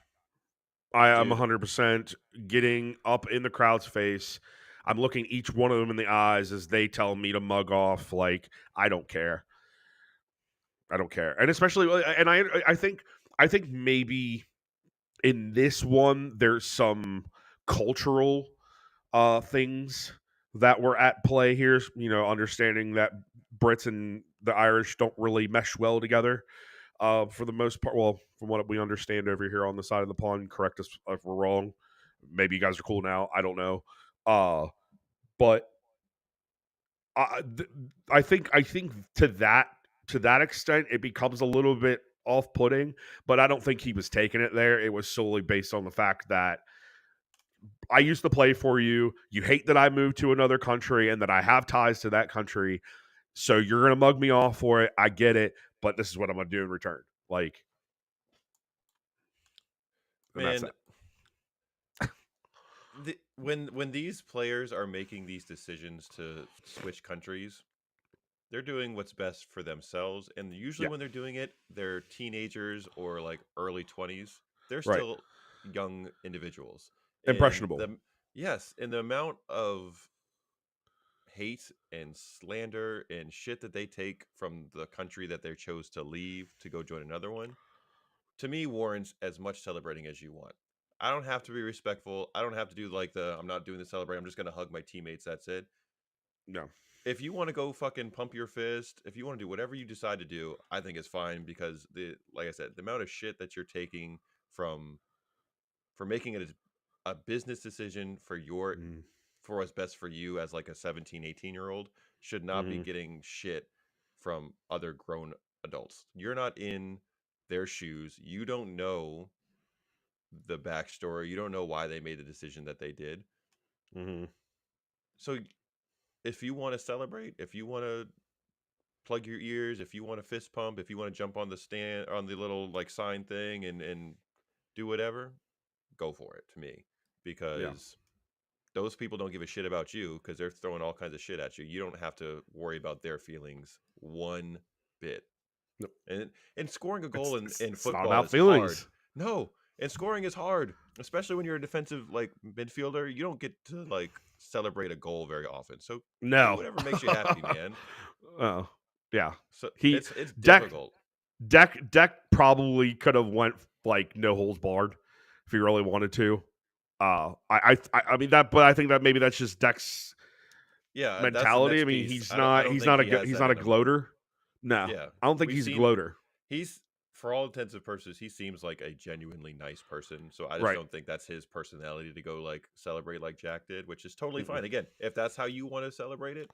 I am Dude, 100% getting up in the crowd's face. I'm looking each one of them in the eyes as they tell me to mug off. Like I don't care. I don't care. And especially, and I think maybe in this one there's some cultural things that were at play here. Understanding that Brits and the Irish don't really mesh well together for the most part. Well, from what we understand over here on the side of the pond, correct us if we're wrong. Maybe you guys are cool now. I don't know. But I think to that extent it becomes a little bit off-putting. But I don't think he was taking it there. It was solely based on the fact that I used to play for you. You hate that I moved to another country and that I have ties to that country. So you're gonna mug me off for it. I get it, but this is what I'm gonna do in return. Like, and that's man, that. when these players are making these decisions to switch countries, they're doing what's best for themselves. And usually Yeah, when they're doing it, they're teenagers or like early 20s. They're right. still young individuals. And Impressionable. yes, and the amount of hate and slander and shit that they take from the country that they chose to leave to go join another one, to me warrants as much celebrating as you want. I don't have to be respectful. I don't have to do like the I'm not doing the celebrate. I'm just gonna hug my teammates. That's it. No. If you want to go fucking pump your fist, if you want to do whatever you decide to do, I think it's fine because the like I said, the amount of shit that you're taking from for making it a business decision Mm, for what's best for you as like a 17, 18-year old should not be mhm, getting shit from other grown adults. You're not in their shoes. You don't know the backstory. You don't know why they made the decision that they did. mhm, So if you want to celebrate, if you want to plug your ears, if you want to fist pump, if you want to jump on the stand on the little like sign thing and do whatever, go for it to me yeah. because those people don't give a shit about you because they're throwing all kinds of shit at you. You don't have to worry about their feelings one bit. No, And scoring a goal in it's not football about is hard. feelings. No, and scoring is hard, especially when you're a defensive like midfielder. You don't get to like celebrate a goal very often. So do No. whatever makes you happy, man. Oh, yeah. So He it's Deck difficult. Deck probably could have went like no holds barred if he really wanted to. I mean that, but I think that maybe that's just Deck's Yeah, that's the mentality. I next mean, piece. I don't think he has he's that not a in him. gloater. No, Yeah, I don't think we've he's a seen gloater. he's for all intents and purposes, he seems like a genuinely nice person. So I just Right. don't think that's his personality to go like celebrate like Jack did, which is totally Mm-mm. fine. Again, if that's how you want to celebrate it,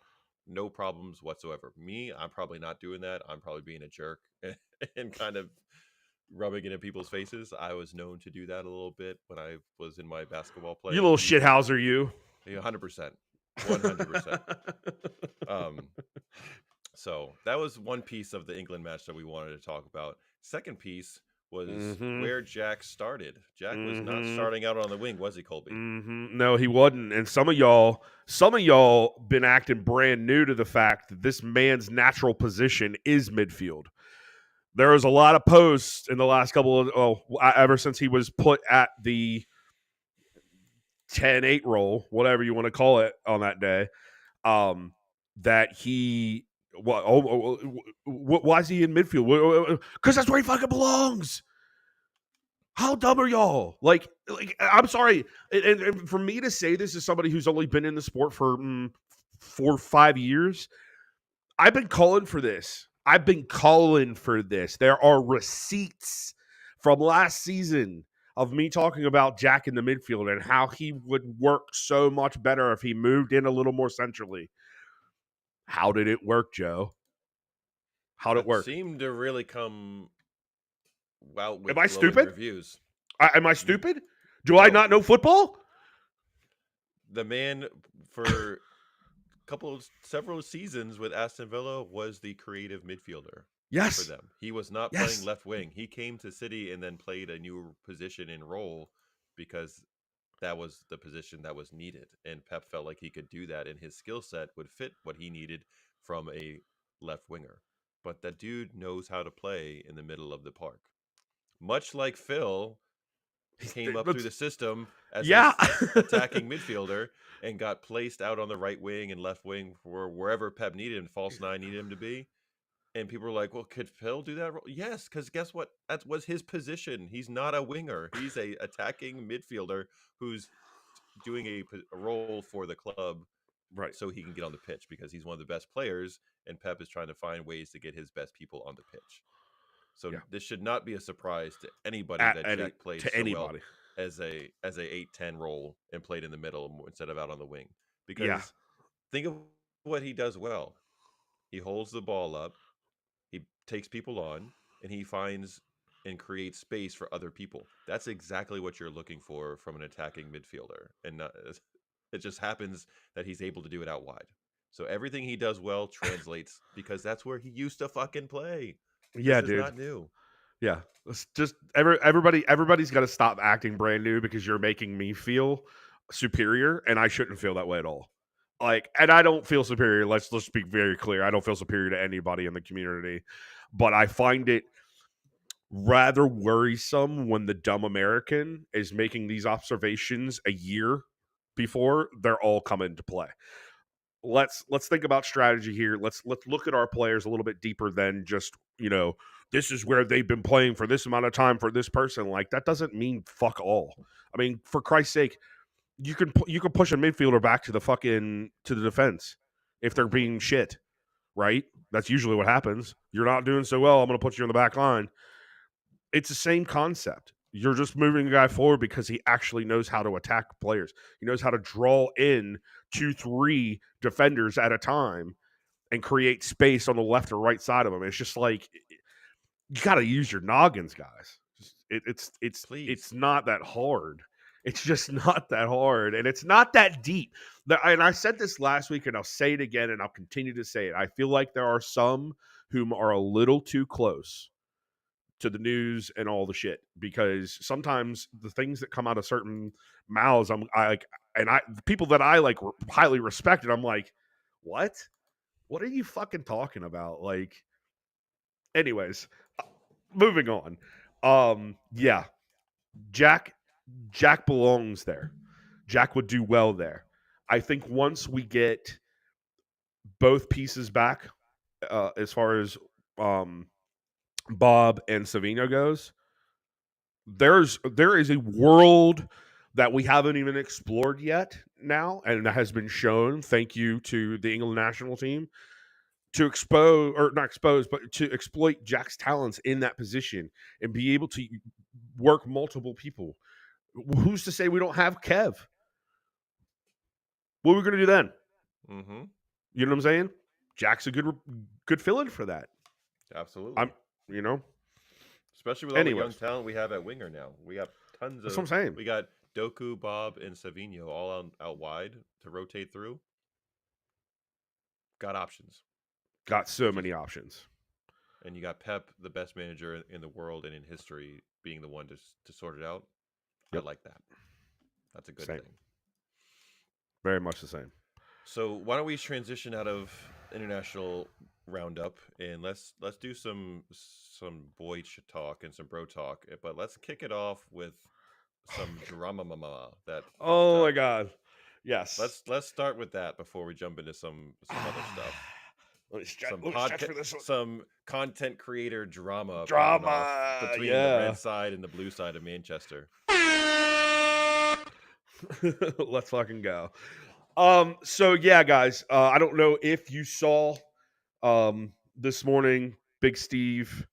no problems whatsoever. Me, I'm probably not doing that. I'm probably being a jerk and kind of rubbing it in people's faces. I was known to do that a little bit when I was in my basketball You playing little youth. shithouser, you. 100%. 100%. Um so that was one piece of the England match that we wanted to talk about. Second piece was Mm-hmm. where Jack started. Jack was not Mm-hmm. starting out on the wing, was he, Colby? No, he wasn't. And some of y'all been acting brand new to the fact that this man's natural position is midfield. There was a lot of posts in the last couple of ever since he was put at the 10-8 role, whatever you want to call it, on that day. Um, that he what? Why is he in midfield? Because that's where he fucking belongs. How dumb are y'all? I'm sorry, and for me to say this as somebody who's only been in the sport for 4 or 5 years, I've been calling for this. I've been calling for this. There are receipts from last season of me talking about Jack in the midfield and how he would work so much better if he moved in a little more centrally. How did it work, Joe? How'd it That work? seemed to really come out Am with I glowing stupid? reviews. Am I N- stupid? Do I No, not know football? the man for several seasons with Aston Villa was the creative midfielder for Yes. them. He was not playing Yes. left wing. He came to City and then played a new position and role because that was the position that was needed. And Pep felt like he could do that, and his skill set would fit what he needed from a left winger. But that dude knows how to play in the middle of the park. Much like Phil came up through Let's, the system as a yeah. attacking midfielder and got placed out on the right wing and left wing for wherever Pep needed him, false nine needed him to be. And people were like, "Well, could Phil do that role?" Yes, because guess what? That was his position. He's not a winger. He's a attacking midfielder who's doing a role for the club Right. so he can get on the pitch because he's one of the best players, and Pep is trying to find ways to get his best people on the pitch. So Yeah. this should not be a surprise to anybody that Jack played To so well anybody. as a 8-10 role and played in the middle instead of out on the wing. Yeah. Because think of what he does well. He holds the ball up, he takes people on, and he finds and creates space for other people. That's exactly what you're looking for from an attacking midfielder. And not, it just happens that he's able to do it out wide. So everything he does well translates because that's where he used to fucking play. Yeah, This is dude. not new. Yeah. Let's just everybody's got to stop acting brand new because you're making me feel superior and I shouldn't feel that way at all. And I don't feel superior. Let's be very clear. I don't feel superior to anybody in the community, but I find it rather worrisome when the dumb American is making these observations a year before they're all coming into play. let's think about strategy here. Let's look at our players a little bit deeper than just, this is where they've been playing for this amount of time for this person. Like, that doesn't mean fuck all. I mean, for Christ's sake, you can push a midfielder back to the defense if they're being shit, right? That's usually what happens. You're not doing so well, I'm going to put you on the back line. It's the same concept. You're just moving a guy forward because he actually knows how to attack players. He knows how to draw in 2-3 defenders at a time and create space on the left or right side of them. It's just like, you got to use your noggins, guys. It's not that hard. It's just not that hard, and it's not that deep. And I said this last week, and I'll say it again, and I'll continue to say it. I feel like there are some whom are a little too close to the news and all the shit, because sometimes the things that come out of certain mouths, people that I like highly respect, and I'm like, what are you fucking talking about? Like, anyways, moving on. Yeah, Jack belongs there. Jack would do well there. I think once we get both pieces back, as far as Bob and Savino goes, there is a world that we haven't even explored yet now, and that has been shown, thank you to the England national team, to expose, or not expose, but to exploit Jack's talents in that position and be able to work multiple people. Who's to say we don't have Kev? What are we going to do then? Mm-hmm. You know what I'm saying? Jack's a good fill-in for that. Absolutely. Especially with all the young talent we have at winger now. We got tons of. That's what I'm saying. We got Doku, Bob, and Savino all out wide to rotate through. Got options. Got so many options. And you got Pep, the best manager in the world and in history, being the one to sort it out. Yep. I like that. That's a good thing. Very much the same. So why don't we transition out of international roundup and let's do some boy talk and some bro talk, but let's kick it off with some drama mama that. Oh my god, yes. Let's start with that before we jump into some other stuff. Some content creator drama between the red side and the blue side of Manchester. Let's fucking go. So yeah, guys, I don't know if you saw this morning, Big Steve,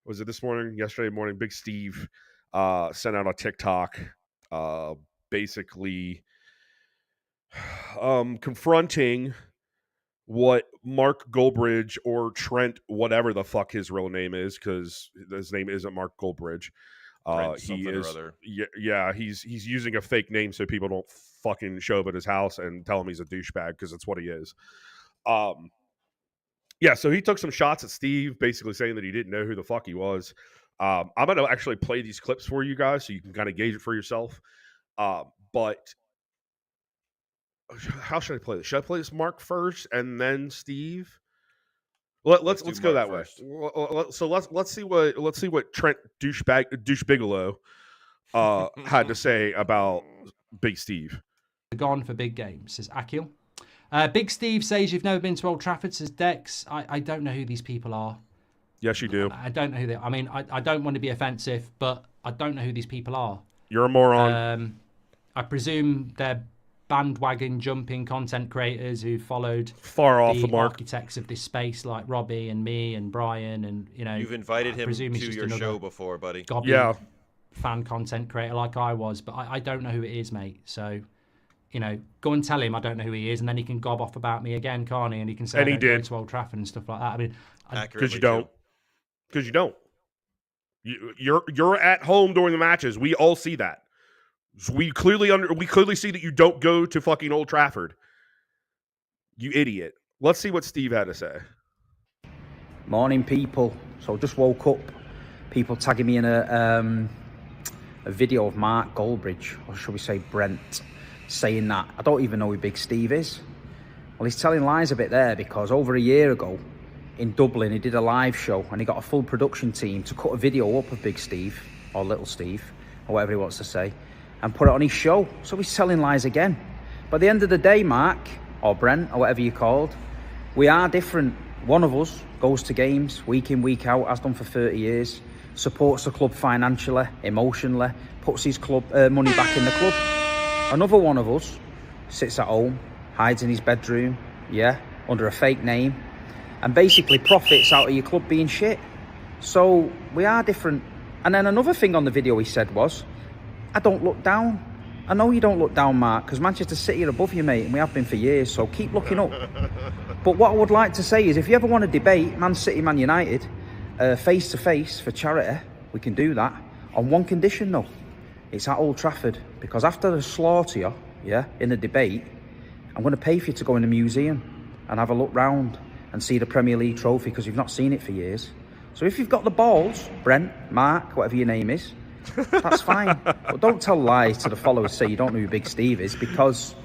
was it this morning? Yesterday morning, Big Steve sent out a TikTok basically confronting what Mark Goldbridge or Trent, whatever the fuck his real name is, because his name isn't Mark Goldbridge. He is, he's using a fake name so people don't fucking show up at his house and tell him he's a douchebag, because that's what he is. So he took some shots at Steve, basically saying that he didn't know who the fuck he was. I'm going to actually play these clips for you guys so you can kind of gauge it for yourself. But how should I play this? Should I play this Mark first and then Steve? Let's go that way. So let's see what Trent Douche Bigelow had to say about Big Steve. Gone for big games, says Akil. Big Steve says you've never been to Old Trafford, says Dex. I don't know who these people are. Yes, you do. I don't know who they are. I mean, I don't want to be offensive, but I don't know who these people are. You're a moron. I presume they're bandwagon jumping content creators who followed far off the mark architects of this space, like Robbie and me and Brian, and you've invited him to your show before, buddy. Fan content creator like I was, but I don't know who it is, mate. So, go and tell him I don't know who he is, and then he can gob off about me again, can't he? And he can say I don't go to Old Trafford and stuff like that. I mean, because you don't. You're at home during the matches. We all see that. We clearly see that you don't go to fucking Old Trafford. You idiot. Let's see what Steve had to say. Morning, people. So just woke up. People tagging me in a video of Mark Goldbridge, or should we say Brent, saying that I don't even know who Big Steve is. Well, he's telling lies a bit there, because over a year ago in Dublin, he did a live show and he got a full production team to cut a video up of Big Steve, or Little Steve, or whatever he wants to say, and put it on his show. So he's telling lies again. But at the end of the day, Mark, or Brent, or whatever you're called. We are different. One of us goes to games week in, week out, has done for 30 years, supports the club financially, emotionally, puts his club money back in the club. Another one of us sits at home, hides in his bedroom, under a fake name, and basically profits out of your club being shit. So we are different. And then another thing on the video he said was, I don't look down. I know you don't look down, Mark, because Manchester City are above you, mate, and we have been for years, so keep looking up. But what I would like to say is, if you ever want to debate Man City, Man United, face-to-face for charity, we can do that. On one condition, though. It's at Old Trafford, because after the slaughter you, in the debate, I'm going to pay for you to go in the museum and have a look round and see the Premier League trophy, because you've not seen it for years. So if you've got the balls, Brent, Mark, whatever your name is, that's fine. But don't tell lies to the followers, say you don't know who Big Steve is, because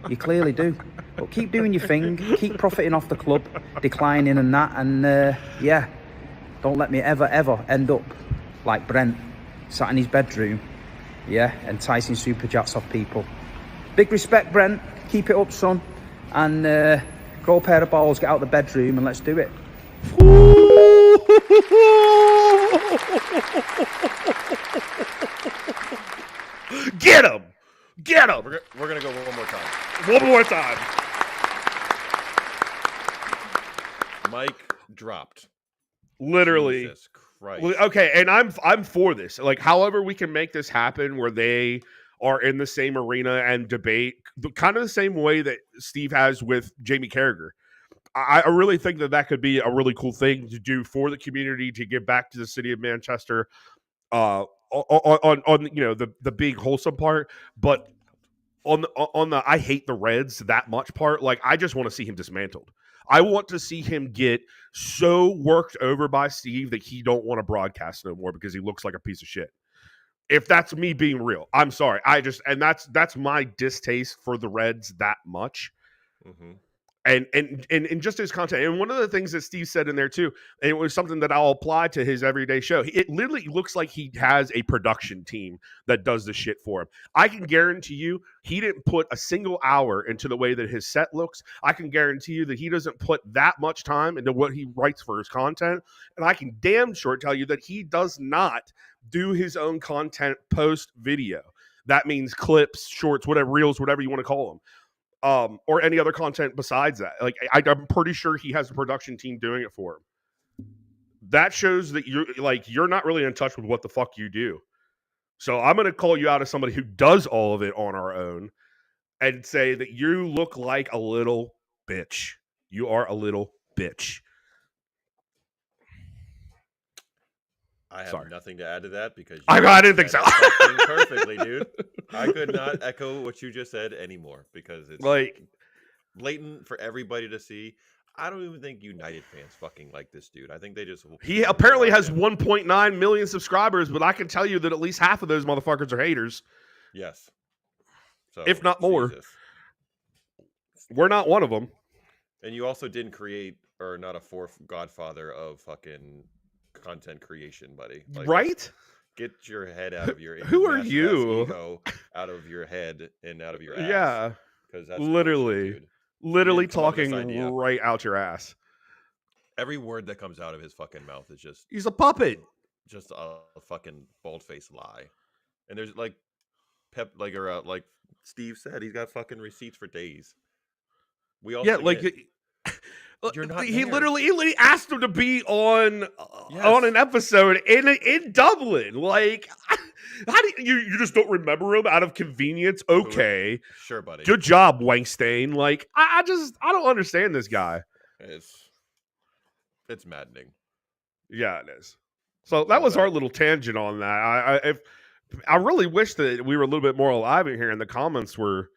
you clearly do. But keep doing your thing, keep profiting off the club, declining and that, and don't let me ever end up like Brent, sat in his bedroom, enticing super chats off people. Big respect, Brent. Keep it up, son, and grow a pair of balls, get out of the bedroom, and let's do it. Get him! Get him! We're gonna go one more time. One more time. Mic dropped. Literally. Jesus Christ. Okay, and I'm for this. Like, however we can make this happen where they are in the same arena and debate, kind of the same way that Steve has with Jamie Carragher. I really think that could be a really cool thing to do for the community, to give back to the city of Manchester, on the big wholesome part, but on the I hate the Reds that much part, like, I just want to see him dismantled. I want to see him get so worked over by Steve that he don't want to broadcast no more because he looks like a piece of shit. If that's me being real, I'm sorry. That's my distaste for the Reds that much. Mm-hmm. And just his content. And one of the things that Steve said in there too, and it was something that I'll apply to his everyday show. It literally looks like he has a production team that does the shit for him. I can guarantee you he didn't put a single hour into the way that his set looks. I can guarantee you that he doesn't put that much time into what he writes for his content. And I can damn sure tell you that he does not do his own content post video. That means clips, shorts, whatever, reels, whatever you want to call them. Or any other content besides that. Like, I'm pretty sure he has a production team doing it for him. That shows that you're not really in touch with what the fuck you do. So I'm going to call you out as somebody who does all of it on our own and say that you look like a little bitch. You are a little bitch. I have nothing to add to that because I didn't think so. Perfectly, dude. I could not echo what you just said anymore because it's like blatant for everybody to see. I don't even think United fans fucking like this dude. I think they just he apparently has 1.9 million subscribers, but I can tell you that at least half of those motherfuckers are haters. Yes, so, if not more. Jesus. We're not one of them. And you also didn't create or not a fourth godfather of fucking content creation, buddy. Like, right? Get your head out of your who are you? Ego out of your head and out of your ass. Yeah, because that's literally talking right out your ass. Every word that comes out of his fucking mouth is just he's a puppet, just a fucking bald-faced lie. And there's like like Steve said, he's got fucking receipts for days. We all You're not he literally asked him to be on an episode in Dublin. Like, how do you just don't remember him out of convenience? Okay, sure, buddy. Good job, Wankstein. Like, I don't understand this guy. It's maddening. Yeah, it is. So that was our little tangent on that. I really wish that we were a little bit more alive in here, and the comments were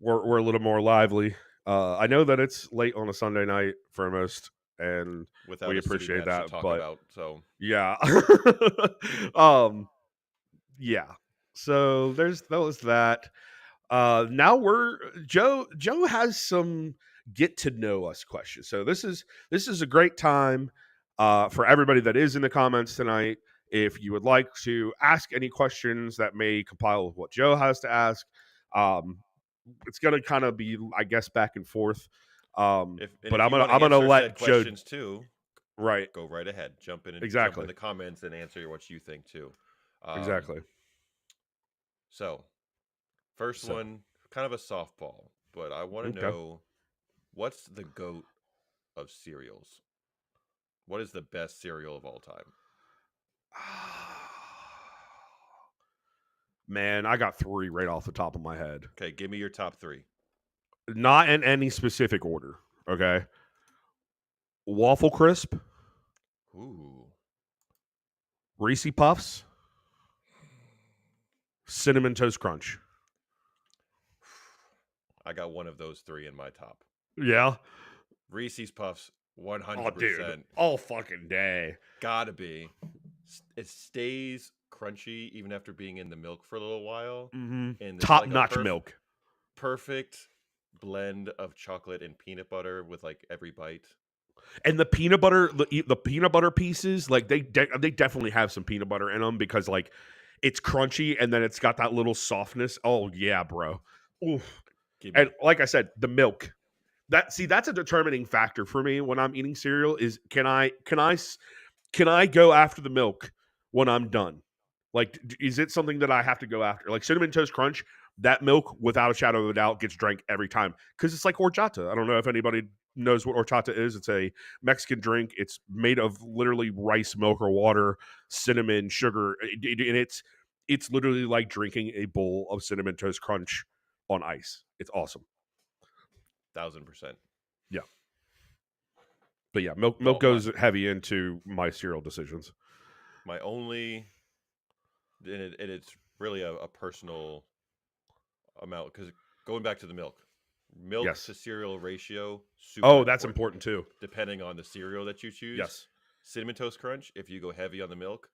a little more lively. I know that it's late on a Sunday night for most, and we appreciate that. Yeah, yeah. So that was that. Now Joe has some get to know us questions. So this is a great time for everybody that is in the comments tonight. If you would like to ask any questions that may compile with what Joe has to ask, kind of be, I guess, back and forth. But If I'm you want to gonna answer let said Joe. questions too, Right. go right ahead. Jump in Exactly. the comments and answer what you think too. Exactly. So, first So one, kind of a softball, but I want to okay. know what's the GOAT of cereals? What is the best cereal of all time? Man, I got 3 right off the top of my head. Okay, give me your top 3. Not in any specific order. Okay. Waffle Crisp, Ooh. Reese Puffs, Cinnamon Toast Crunch. I got one of those 3 in my top. Yeah. Reese's Puffs, 100%. Oh, dude. All fucking day. Gotta be. It stays crunchy even after being in the milk for a little while. Mm-hmm. And Top notch milk. Perfect blend of chocolate and peanut butter with like every bite. And the peanut butter, the peanut butter pieces, like they definitely have some peanut butter in them because like it's crunchy and then it's got that little softness. Oh yeah, bro. Oof. And like I said, the milk. That's a determining factor for me when I'm eating cereal. Is can I go after the milk when I'm done? Like, is it something that I have to go after? Like Cinnamon Toast Crunch, that milk, without a shadow of a doubt, gets drank every time because it's like horchata. I don't know if anybody knows what horchata is. It's a Mexican drink. It's made of literally rice, milk, or water, cinnamon, sugar, and it's literally like drinking a bowl of Cinnamon Toast Crunch on ice. It's awesome. 1000%. Yeah. But yeah, milk goes heavy into my cereal decisions. My only, and it's really a personal amount because going back to the milk Yes. to cereal ratio. Super that's important too. Depending on the cereal that you choose. Yes. Cinnamon Toast Crunch, if you go heavy on the milk,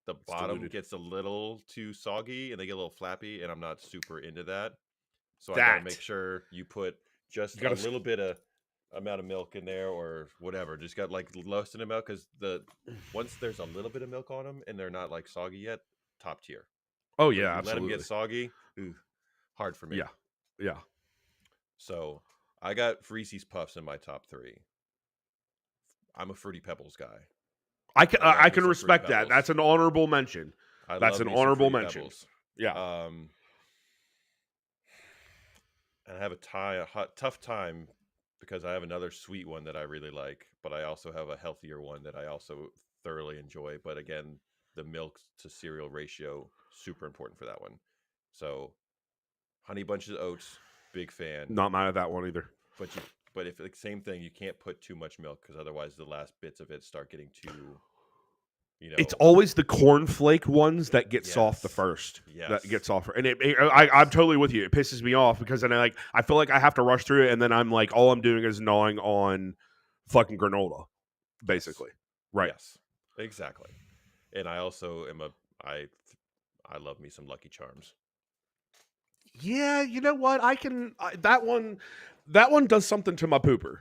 the bottom gets a little too soggy and they get a little flappy, and I'm not super into that. So I gotta make sure you put just a little bit of amount of milk in there or whatever. Just got like less in the milk because once there's a little bit of milk on them and they're not like soggy yet, top tier. Oh yeah, absolutely. Let them get soggy, hard for me. Yeah, yeah. So I got Reese's Puffs in my top 3. I'm a Fruity Pebbles guy. I can respect that. That's an honorable mention. That's an honorable mention. Pebbles. Yeah. And I have a tough time because I have another sweet one that I really like, but I also have a healthier one that I also thoroughly enjoy. But again, the milk to cereal ratio, super important for that one. So Honey Bunches of Oats, big fan. Not mad at that one either. But if like same thing, you can't put too much milk because otherwise the last bits of it start getting too, It's always the cornflake ones that get soft the first. Yes. That gets soft. And I'm totally with you. It pisses me off because then I feel like I have to rush through it, and then I'm like, all I'm doing is gnawing on fucking granola, basically. Yes. Right. Yes. Exactly. And I also am I love me some Lucky Charms. Yeah, you know what? That one does something to my pooper.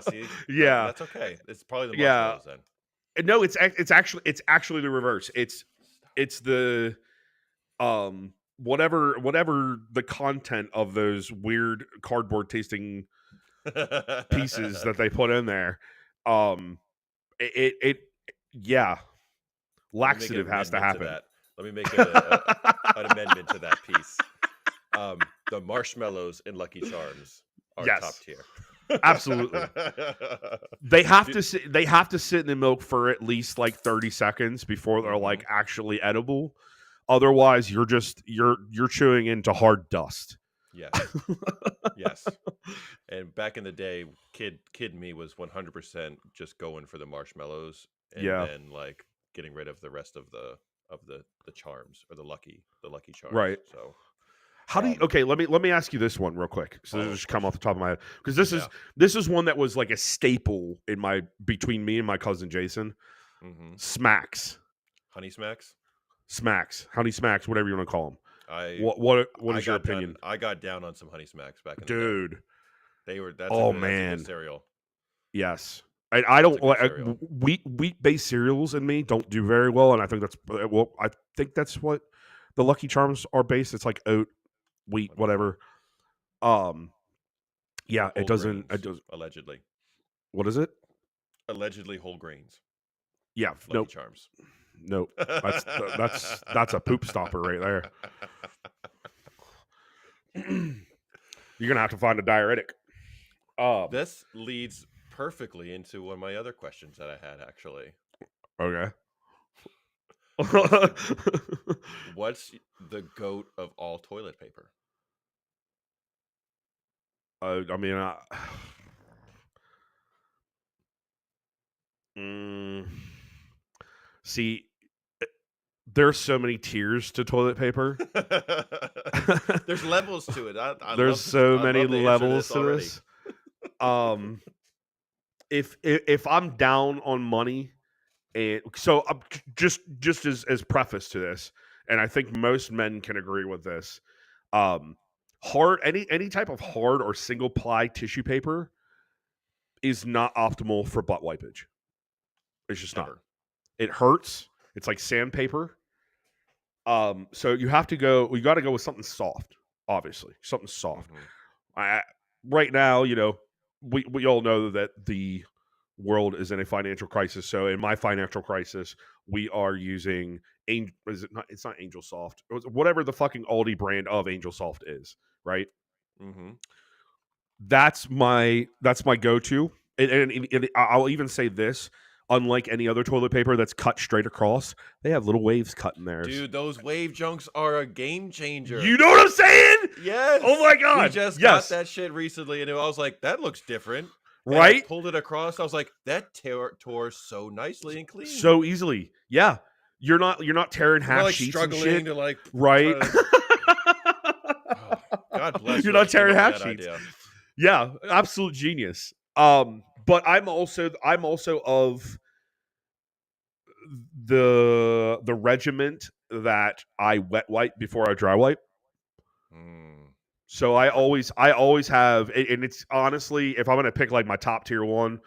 See, yeah, that's okay. It's probably the marshmallows then. No, it's actually the reverse. It's the whatever the content of those weird cardboard tasting pieces that they put in there. Laxative has to happen. Let me make an amendment to that piece. The marshmallows in Lucky Charms are top tier. Absolutely. They have to sit in the milk for at least like 30 seconds before they're like actually edible. Otherwise, you're chewing into hard dust. Yes. Yes. And back in the day, kid me was 100% just going for the marshmallows and then like getting rid of the rest of the charms or the lucky charms. Right. So how do you let me ask you this one real quick. So this just come off the top of my head because this is one that was like a staple in between me and my cousin Jason. Mm-hmm. Smacks. Honey Smacks? Smacks. Honey Smacks, whatever you want to call them. What is your opinion? I got down on some Honey Smacks back in the day. Dude. That's a good cereal. Yes. I don't like wheat-based cereals in me don't do very well, and I think that's what the Lucky Charms are based. It's like oat wheat, Whatever. whatever. Yeah, it Whole doesn't. grains, It does. allegedly. What is it? Allegedly whole grains. Yeah, Lucky nope, Charms. nope. That's a poop stopper right there. You're gonna have to find a diuretic. This leads perfectly into one of my other questions that I had, actually. Okay. What's the GOAT of all toilet paper? I mean, mm, see, there's so many tiers to toilet paper. There's levels to it. There's so I'd many love to answer levels this to already. this. If I'm down on money, and so just as preface to this, and I think most men can agree with this, hard any type of hard or single ply tissue paper is not optimal for butt wipage. It's just not. Ever. It hurts. It's like sandpaper. So you got to go with something soft, obviously. Something soft. Mhm. Right now, we all know that the world is in a financial crisis. So in my financial crisis, we are using it's not Angel Soft. Whatever the fucking Aldi brand of Angel Soft is, right? Mhm. That's my go-to. And I'll even say this, unlike any other toilet paper that's cut straight across, they have little waves cut in theirs. Dude, those wave junks are a game changer. You know what I'm saying? Yes. Oh my God. We just Yes. got that shit recently, and I was like, that looks different. And I Right? pulled it across. I was like, that tore so nicely and clean. So easily. Yeah. You're not tearing You're half not like sheets and struggling shit. to like Right? try to- Oh, God bless. You're whoever not tearing came up half with that sheets. idea. Yeah, absolute genius. But I'm also of the regiment that I wet wipe before I dry wipe. Mm. So I always have, and it's honestly, if I'm gonna pick like my top tier one,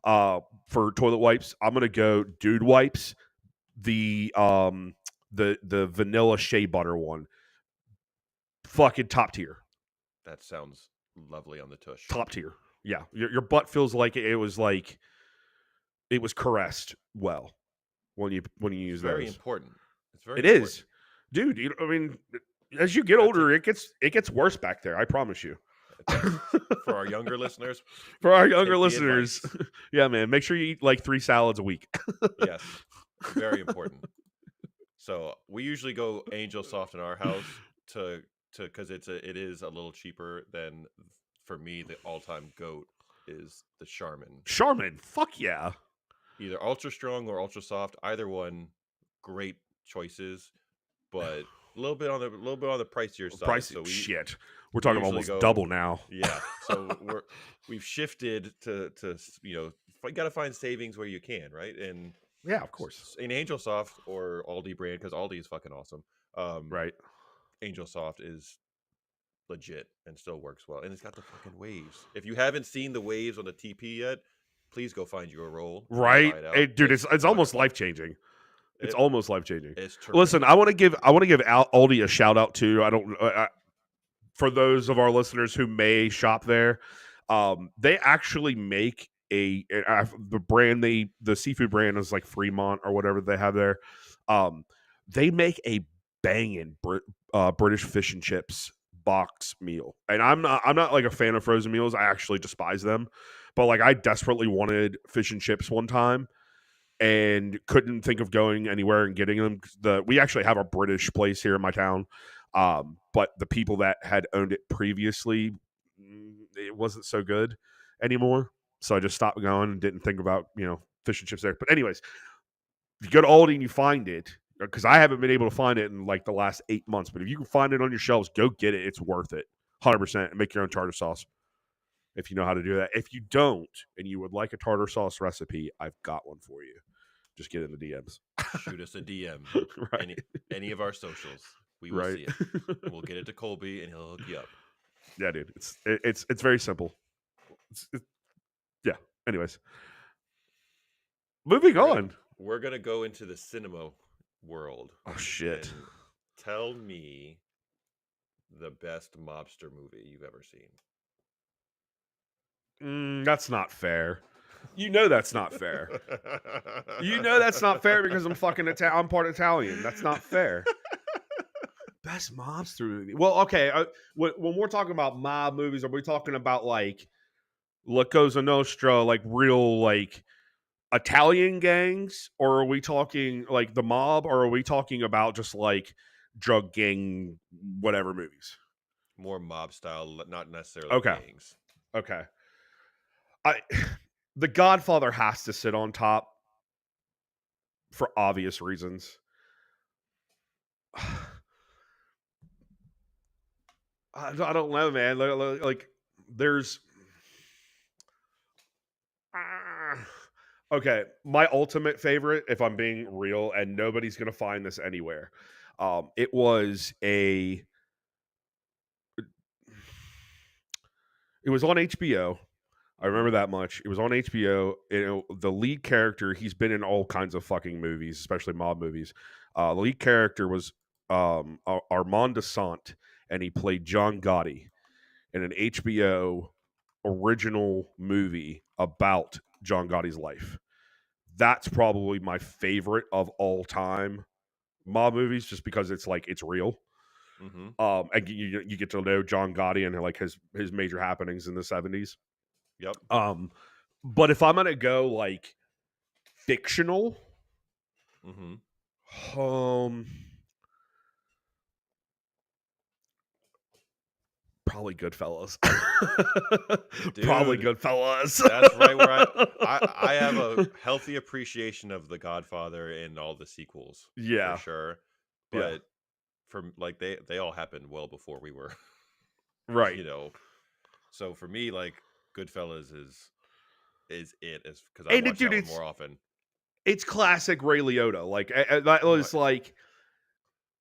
for toilet wipes, I'm gonna go Dude Wipes, the vanilla shea butter one, fucking top tier, That sounds lovely on the tush. top tier. Yeah, your butt feels like it was caressed well when you use It's very those. important. It's very It important. is, dude. I mean, as you get older, it gets worse back there. I promise you. For our younger listeners, For our take younger the listeners, advice. yeah, man, make sure you eat like 3 salads a week. Yes, very important. So we usually go Angel Soft in our house to because it is a little cheaper than, for me, the all-time GOAT is the Charmin. Charmin, fuck yeah. Either ultra strong or ultra soft, either one, great choices, but a little bit on the pricier side. Price So shit. We're talking usually almost go- double now. Yeah, so we've shifted to you got to find savings where you can, right? And Yeah, of course. in Angel Soft or Aldi brand, because Aldi is fucking awesome. Right. Angel Soft is legit and still works well, and it's got the fucking waves. If you haven't seen the waves on the TP yet, please go find your roll. and Right. try it out. Dude, it's almost wonderful. life-changing. It's It- almost life-changing. It's terrific. Listen, I want to give Aldi a shout out too. I don't for those of our listeners who may shop there, they actually make the brand the seafood brand is like Fremont or whatever they have there. They make a banging British fish and chips box meal, and I'm not like a fan of frozen meals. I actually despise them, but like I desperately wanted fish and chips one time and couldn't think of going anywhere and getting them. We actually have a British place here in my town, but the people that had owned it previously, it wasn't so good anymore. So I just stopped going and didn't think about fish and chips there. But anyways, if you go to Aldi and you find it, because I haven't been able to find it in like the last 8 months, but if you can find it on your shelves, go get it. It's worth it, 100%. And make your own tartar sauce if you know how to do that. If you don't and you would like a tartar sauce recipe, I've got one for you. Just get in the DMs. Shoot us a DM. Right. Any of our socials. We will see it. And we'll get it to Colby, and he'll hook you up. Yeah, dude. It's very simple. Yeah. Anyways, moving on. We're gonna go into the cinema world. Oh shit. And tell me the best mobster movie you've ever seen? That's not fair. You know that's not fair. You know that's not fair because I'm fucking I'm part Italian. That's not fair. Best mobster movie. Well, okay. When we're talking about mob movies, are we talking about like La Cosa Nostra, like real like Italian gangs, or are we talking like the mob, or are we talking about just like drug gang whatever movies? More mob style, not necessarily Okay. gangs. Okay. I The Godfather has to sit on top for obvious reasons. I don't know, man. Like there's okay, my ultimate favorite, if I'm being real, and nobody's gonna find this anywhere. It was on HBO. I remember that much. It was on HBO. The lead character, he's been in all kinds of fucking movies, especially mob movies. The lead character was Armand Desant, and he played John Gotti in an HBO original movie about John Gotti's life. That's probably my favorite of all time mob movies, just because it's like it's real. Mm-hmm. And you get to know John Gotti and like his major happenings in the 70s. Yep. But if I'm gonna go like fictional, Mm-hmm. Probably Goodfellas. Dude, Probably Goodfellas. That's right where I have a healthy appreciation of The Godfather and all the sequels. Yeah. For sure. Yeah. But from like they all happened well before we were Right. you know. So for me, like Goodfellas is it is because I And watch dude, that one more often. It's classic Ray Liotta. Like that was like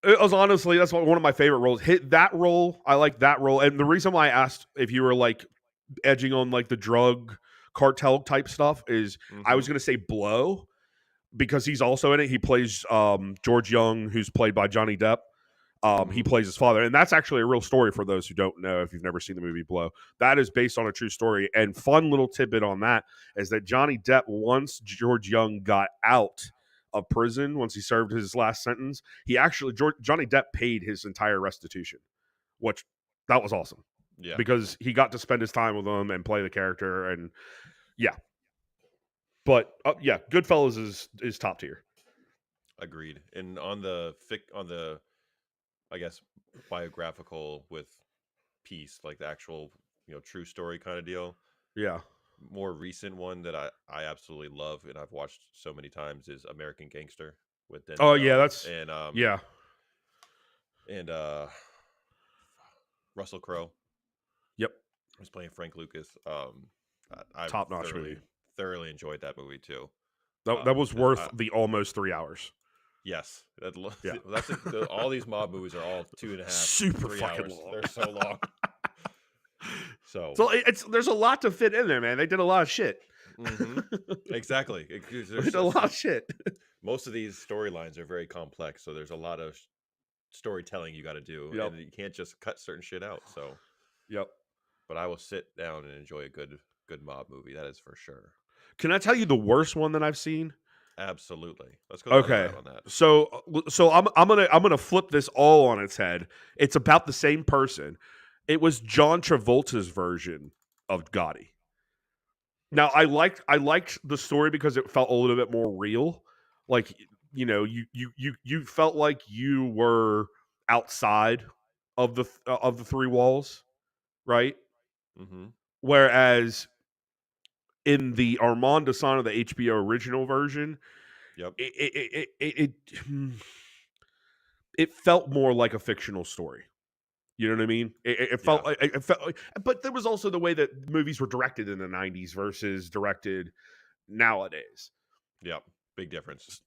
it was honestly that's one of my favorite roles. Hit that role. I like that role. And the reason why I asked if you were like edging on like the drug cartel type stuff is I was gonna say Blow, because he's also in it. He plays George Young, who's played by Johnny Depp. He plays his father, and that's actually a real story for those who don't know. If you've never seen the movie Blow, that is based on a true story. And fun little tidbit on that is that Johnny Depp, once George Young got out of prison, once he served his last sentence, Johnny Depp paid his entire restitution, which that was awesome. Yeah, because he got to spend his time with him and play the character, and yeah. But yeah, Goodfellas is top tier. agreed. And on the I guess biographical with piece, like the actual true story kind of deal. Yeah. More recent one that I absolutely love and I've watched so many times is American Gangster with Denzel. Oh yeah, that's and yeah. And Russell Crowe. Yep. Was playing Frank Lucas. I Top notch movie. Thoroughly enjoyed that movie too. That was worth the almost 3 hours. Yes, Yeah. That's all these mob movies are all 2.5, super 3 fucking hours. long. They're so long. So there's a lot to fit in there, man. They did a lot of shit. Exactly. They did a lot of shit. Most of these storylines are very complex, so there's a lot of storytelling you got to do, and you can't just cut certain shit out. So, yep. But I will sit down and enjoy a good mob movie. That is for sure. Can I tell you the worst one that I've seen? Absolutely. Let's go. Okay. On that. So I'm gonna flip this all on its head. It's about the same person. It was John Travolta's version of Gotti. Now I liked the story because it felt a little bit more real. Like you felt like you were outside of the three walls, right? Whereas in the Armand Desant of the HBO original version, it felt more like a fictional story. You know what I mean? It felt like but there was also the way that movies were directed in the 90s versus directed nowadays. Yeah, big difference.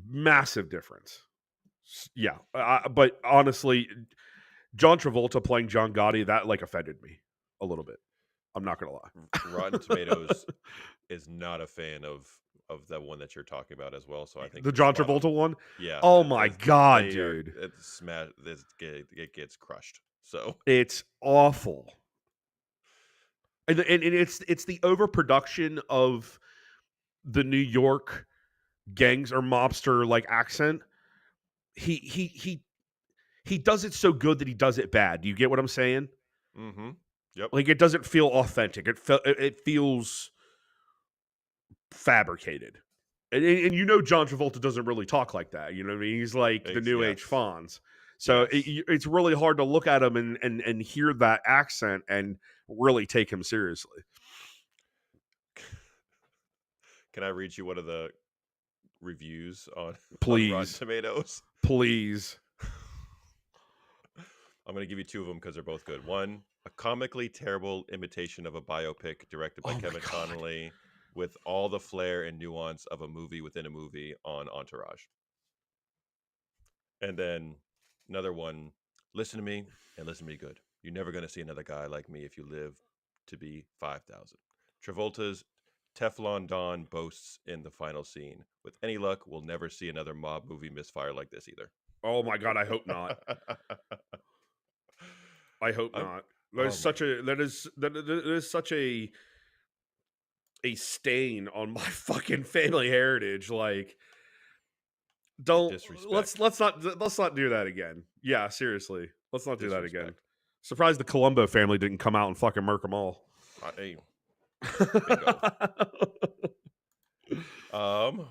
Massive difference. Yeah, but honestly, John Travolta playing John Gotti, that like offended me a little bit. I'm not gonna lie. Rotten Tomatoes is not a fan of the one that you're talking about as well. So I think the John Travolta one. Yeah. Oh my god, dude! It gets crushed. So It's awful. And it's the overproduction of the New York gangs or mobster like accent. He does it so good that he does it bad. Do you get what I'm saying? mm-hmm. Yep. Like, it doesn't feel authentic. It feels fabricated. And you know John Travolta doesn't really talk like that. You know what I mean? He's like the new age Yes. Fonz. So Yes. it's really hard to look at him and hear that accent and really take him seriously. Can I read you one of the reviews on Rotten Please. Tomatoes? Please. I'm going to give you two of them because they're both good. One, a comically terrible imitation of a biopic directed by Oh my Kevin God. Connolly with all the flair and nuance of a movie within a movie on Entourage. And then another one, listen to me and listen to me good. You're never going to see another guy like me if you live to be 5,000. Travolta's Teflon Don boasts in the final scene. With any luck, we'll never see another mob movie misfire like this either. Oh my God, I hope not. I hope I'm- not. oh That is such a stain on my fucking family heritage. Like, don't disrespect. let's not do that again. Yeah, seriously. Let's not do that again. Disrespect. Surprised the Colombo family didn't come out and fucking murk them all. Hey,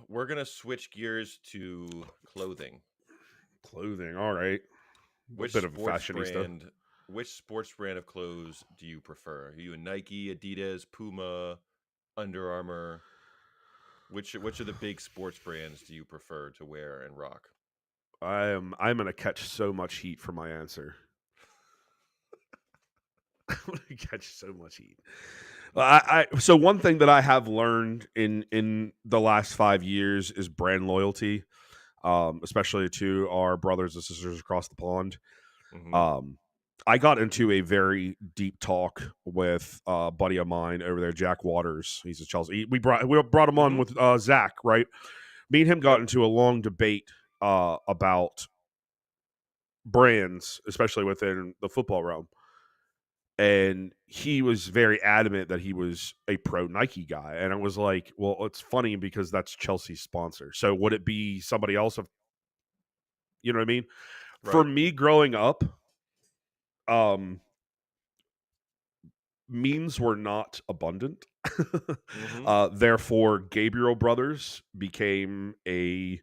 we're gonna switch gears to clothing. Clothing, all right. Which Bit of a sports fashionista. brand? Which sports brand of clothes do you prefer? Are you a Nike, Adidas, Puma, Under Armour? Which of the big sports brands do you prefer to wear and rock? I'm gonna catch so much heat for my answer. I'm gonna catch so much heat. So one thing that I have learned in the last 5 years is brand loyalty, especially to our brothers and sisters across the pond. Mm-hmm. I got into a very deep talk with a buddy of mine over there, Jack Waters. He's a Chelsea. We brought him on Mm-hmm. with Zach, right? Me and him got Yep. into a long debate about brands, especially within the football realm. And he was very adamant that he was a pro Nike guy. And I was like, well, it's funny because that's Chelsea's sponsor. So would it be somebody else? You know what I mean? For Right. me growing up, means were not abundant. Mm-hmm. Therefore, Gabriel Brothers became a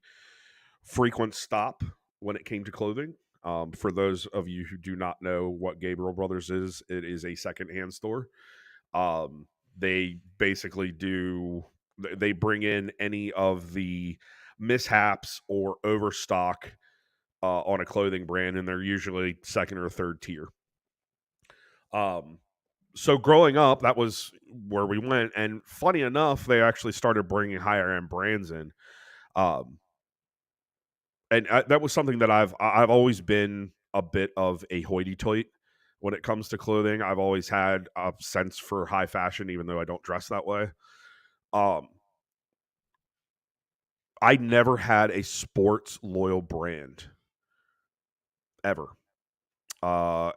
frequent stop when it came to clothing. For those of you who do not know what Gabriel Brothers is, it is a secondhand store. They basically they bring in any of the mishaps or overstock on a clothing brand, and they're usually second or third tier. So growing up, that was where we went. And funny enough, they actually started bringing higher end brands in. That was something that I've always been a bit of a hoity-toity when it comes to clothing. I've always had a sense for high fashion, even though I don't dress that way. I never had a sports loyal brand ever. But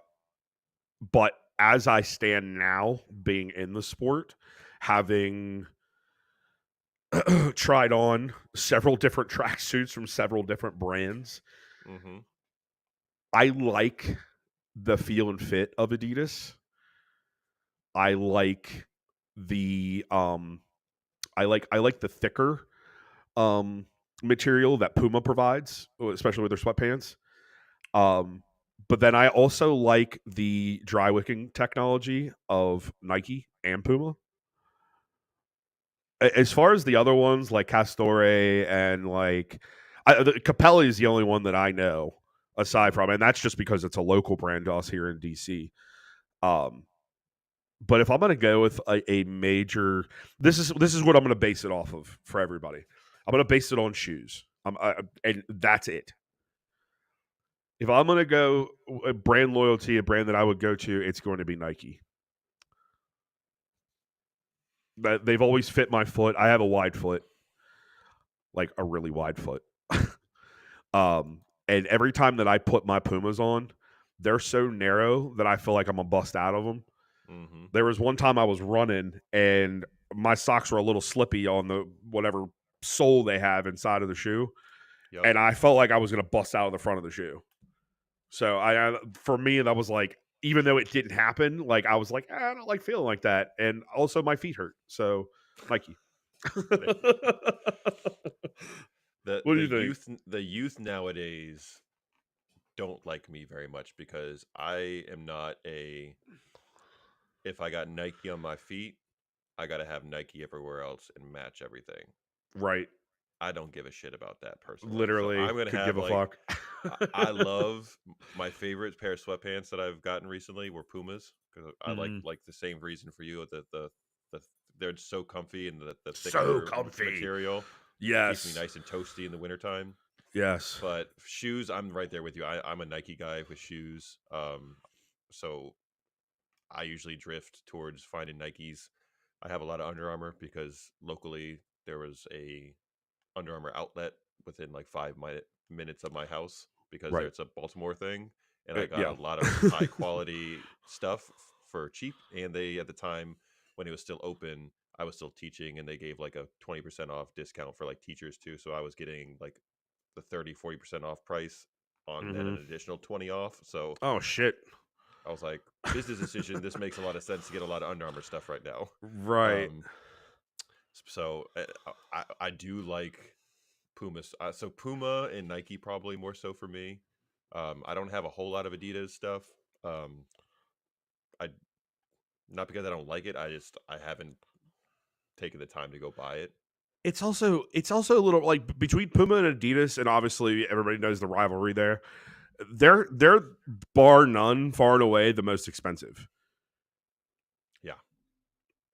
as I stand now, being in the sport, having tried on several different tracksuits from several different brands, Mm-hmm. I like the feel and fit of Adidas. I like the I like the thicker material that Puma provides, especially with their sweatpants. But then I also like the dry wicking technology of Nike and Puma. As far as the other ones like Castore and like Capelli is the only one that I know aside from, and that's just because it's a local brand to us here in DC. But if I'm going to go with a major, this is what I'm going to base it off of for everybody. I'm going to base it on shoes, and that's it. If I'm going to go a brand loyalty, a brand that I would go to, it's going to be Nike. They've always fit my foot. I have a wide foot, like a really wide foot. And every time that I put my Pumas on, they're so narrow that I feel like I'm gonna bust out of them. Mm-hmm. There was one time I was running and my socks were a little slippy on the whatever sole they have inside of the shoe, Yep. and I felt like I was gonna bust out of the front of the shoe. So for me, that was like, even though it didn't happen, like I was like, I don't like feeling like that, and also my feet hurt. So Nike. The What do the you think? youth nowadays don't like me very much because I am not a. If I got Nike on my feet, I got to have Nike everywhere else and match everything. Right. I don't give a shit about that personally. So Literally I'm gonna could have give a like fuck. I love my favorite pair of sweatpants that I've gotten recently were Pumas because I like the same reason for you. The they're so comfy and the So thicker comfy. material keeps me Yes. nice and toasty in the wintertime. Yes. But shoes, I'm right there with you. I'm a Nike guy with shoes. So I usually drift towards finding Nikes. I have a lot of Under Armour because locally there was a Under Armour outlet within like 5 minutes of my house because Right. it's a Baltimore thing, and I got Yeah. a lot of high quality stuff for cheap. And they at the time when it was still open, I was still teaching, and they gave like a 20% off discount for like teachers too. So I was getting like the 30-40% off price on then hmm an additional 20 off. So Oh shit. I was like, business decision. This makes a lot of sense to get a lot of Under Armour stuff right now. Right. Um, so I do like Pumas. So Puma and Nike probably more so for me. I don't have a whole lot of Adidas stuff. I not because I don't like it. I haven't taken the time to go buy it. It's also a little like between Puma and Adidas, and obviously everybody knows the rivalry there. They're bar none, far and away the most expensive. Yeah.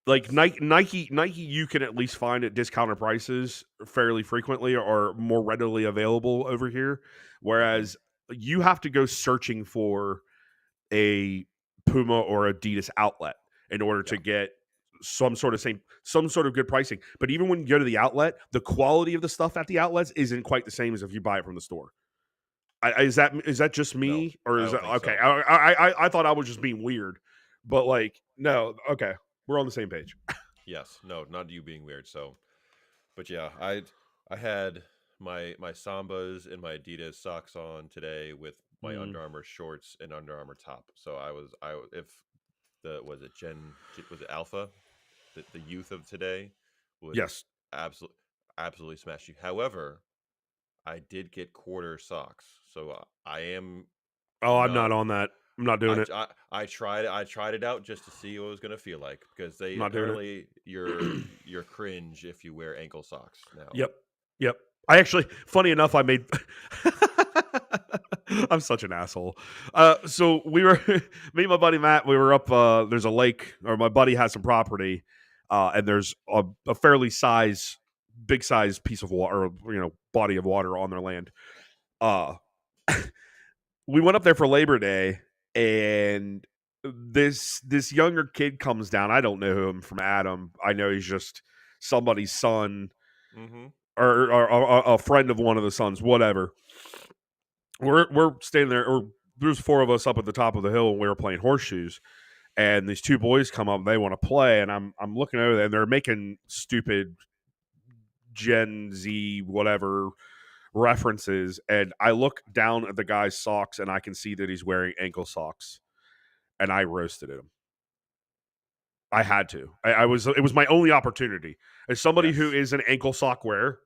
Like Nike, you can at least find at discounted prices fairly frequently or more readily available over here. Whereas you have to go searching for a Puma or Adidas outlet in order to Yeah. get some sort of good pricing. But even when you go to the outlet, the quality of the stuff at the outlets isn't quite the same as if you buy it from the store. Is that just No, me, or I is don't that think okay? so. I thought I was just being weird, but like no, okay, we're on the same page. Yes. No, not you being weird. So, but yeah, I had my Sambas and my Adidas socks on today with my Mm, Under Armour shorts and Under Armour top. So if the was it Alpha, the youth of today would yes. absolutely smash you. However, I did get quarter socks, so I am Oh, I'm not. not on that. I'm not doing it. I tried it out just to see what it was gonna feel like because they I'm not doing apparently you're cringe if you wear ankle socks now. Yep. Yep. I actually, funny enough, I made. I'm such an asshole. So we were, me and my buddy Matt, we were up. There's a lake, or my buddy has some property, and there's a fairly big size piece of water, or, body of water on their land. Uh, we went up there for Labor Day, and this younger kid comes down. I don't know him from Adam. I know he's just somebody's son, Mm-hmm. or a friend of one of the sons, whatever. We're standing there, or there's four of us up at the top of the hill, and we were playing horseshoes. And these two boys come up, and they want to play, and I'm looking over there, and they're making stupid Gen Z whatever references, and I look down at the guy's socks, and I can see that he's wearing ankle socks, and I roasted him. I had to. It was my only opportunity as somebody who Yes. is an ankle sock wearer.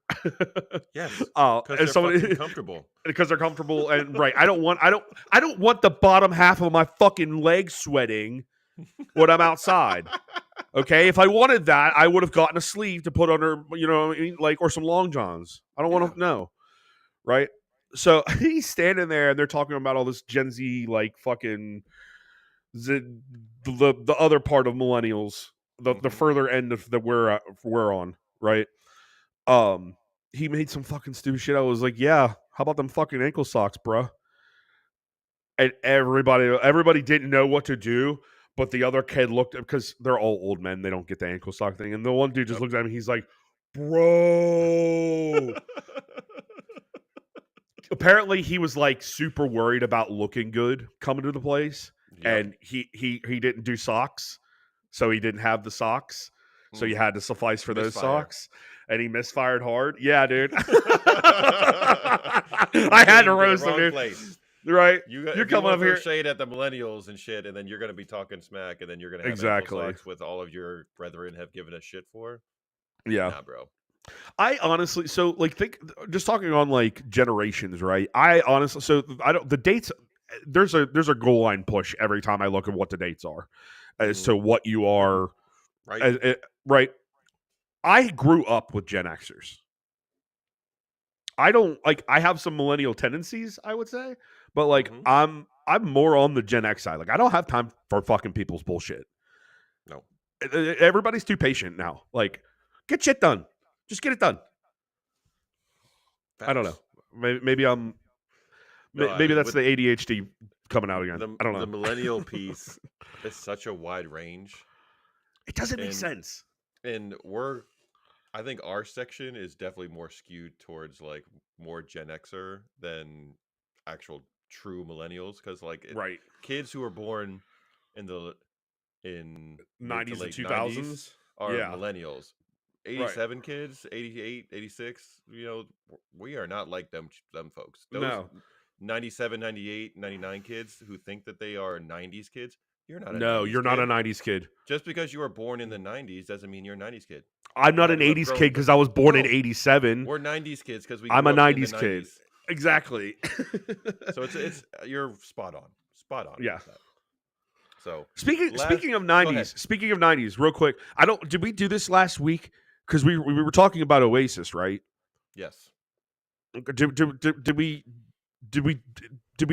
Yes. Because Because they're somebody fucking comfortable. because they're comfortable and right. I don't want the bottom half of my fucking leg sweating when I'm outside. Okay, if I wanted that, I would have gotten a sleeve to put under, like, or some long johns. I don't want to know, right? So he's standing there, and they're talking about all this Gen Z, like fucking the other part of millennials, the further end of that we're on, right? Um, he made some fucking stupid shit. I was like, yeah, how about them fucking ankle socks, bruh? And everybody didn't know what to do, but the other kid looked, because they're all old men, they don't get the ankle sock thing, and the one dude just looked at me. He's like, bro. apparently he was like super worried about looking good coming to the place, Yep. and he didn't do socks, so he didn't have the socks, so you had to suffice for those Misfire. socks, and he misfired hard. Yeah, dude. You I had came to the roast him, wrong dude. place. Right? You're You're coming coming to up throw here. shade at the millennials and shit, and then you're gonna be talking smack, and then you're gonna have ankle Exactly. socks with all of your brethren have given us shit for. Yeah. Nah, bro. I honestly, so like, think just talking on like generations, right? I honestly, so I don't the dates. There's a goal line push every time I look at what the dates are, as Mhm. to what you are, Right. right? I grew up with Gen Xers. I don't like. I have some millennial tendencies, I would say, but like Mhm. I'm more on the Gen X side. Like I don't have time for fucking people's bullshit. No. Everybody's too patient now. Like, get shit done. Just get it done. I don't know. Facts. Maybe I'm. No, Maybe that's with the ADHD coming out again. I don't the know. millennial piece is such a wide range, It doesn't make and sense. I think our section is definitely more skewed towards like more Gen Xer than actual true millennials, because like Right. kids who are born in the in mid to 90s and late 90s 2000s. are Yeah. millennials. Right. 87 kids, 88, 86, we are not like them folks. Those No. 97, 98, 99 kids who think that they are 90s kids, you're not a No, 90s you're not a kid. 90s kid. Just because you were born in the 90s doesn't mean you're a 90s kid. I'm not You an had to have 80s grown kid because I was born in No, 87. we're 90s kids because we I'm grew a up in the 90s kid. 90s. Exactly. So it's you're spot on Yeah. with that. So Speaking of go ahead. 90s, real quick. Did we do this last week? Because we were talking about Oasis, right? Yes. Did we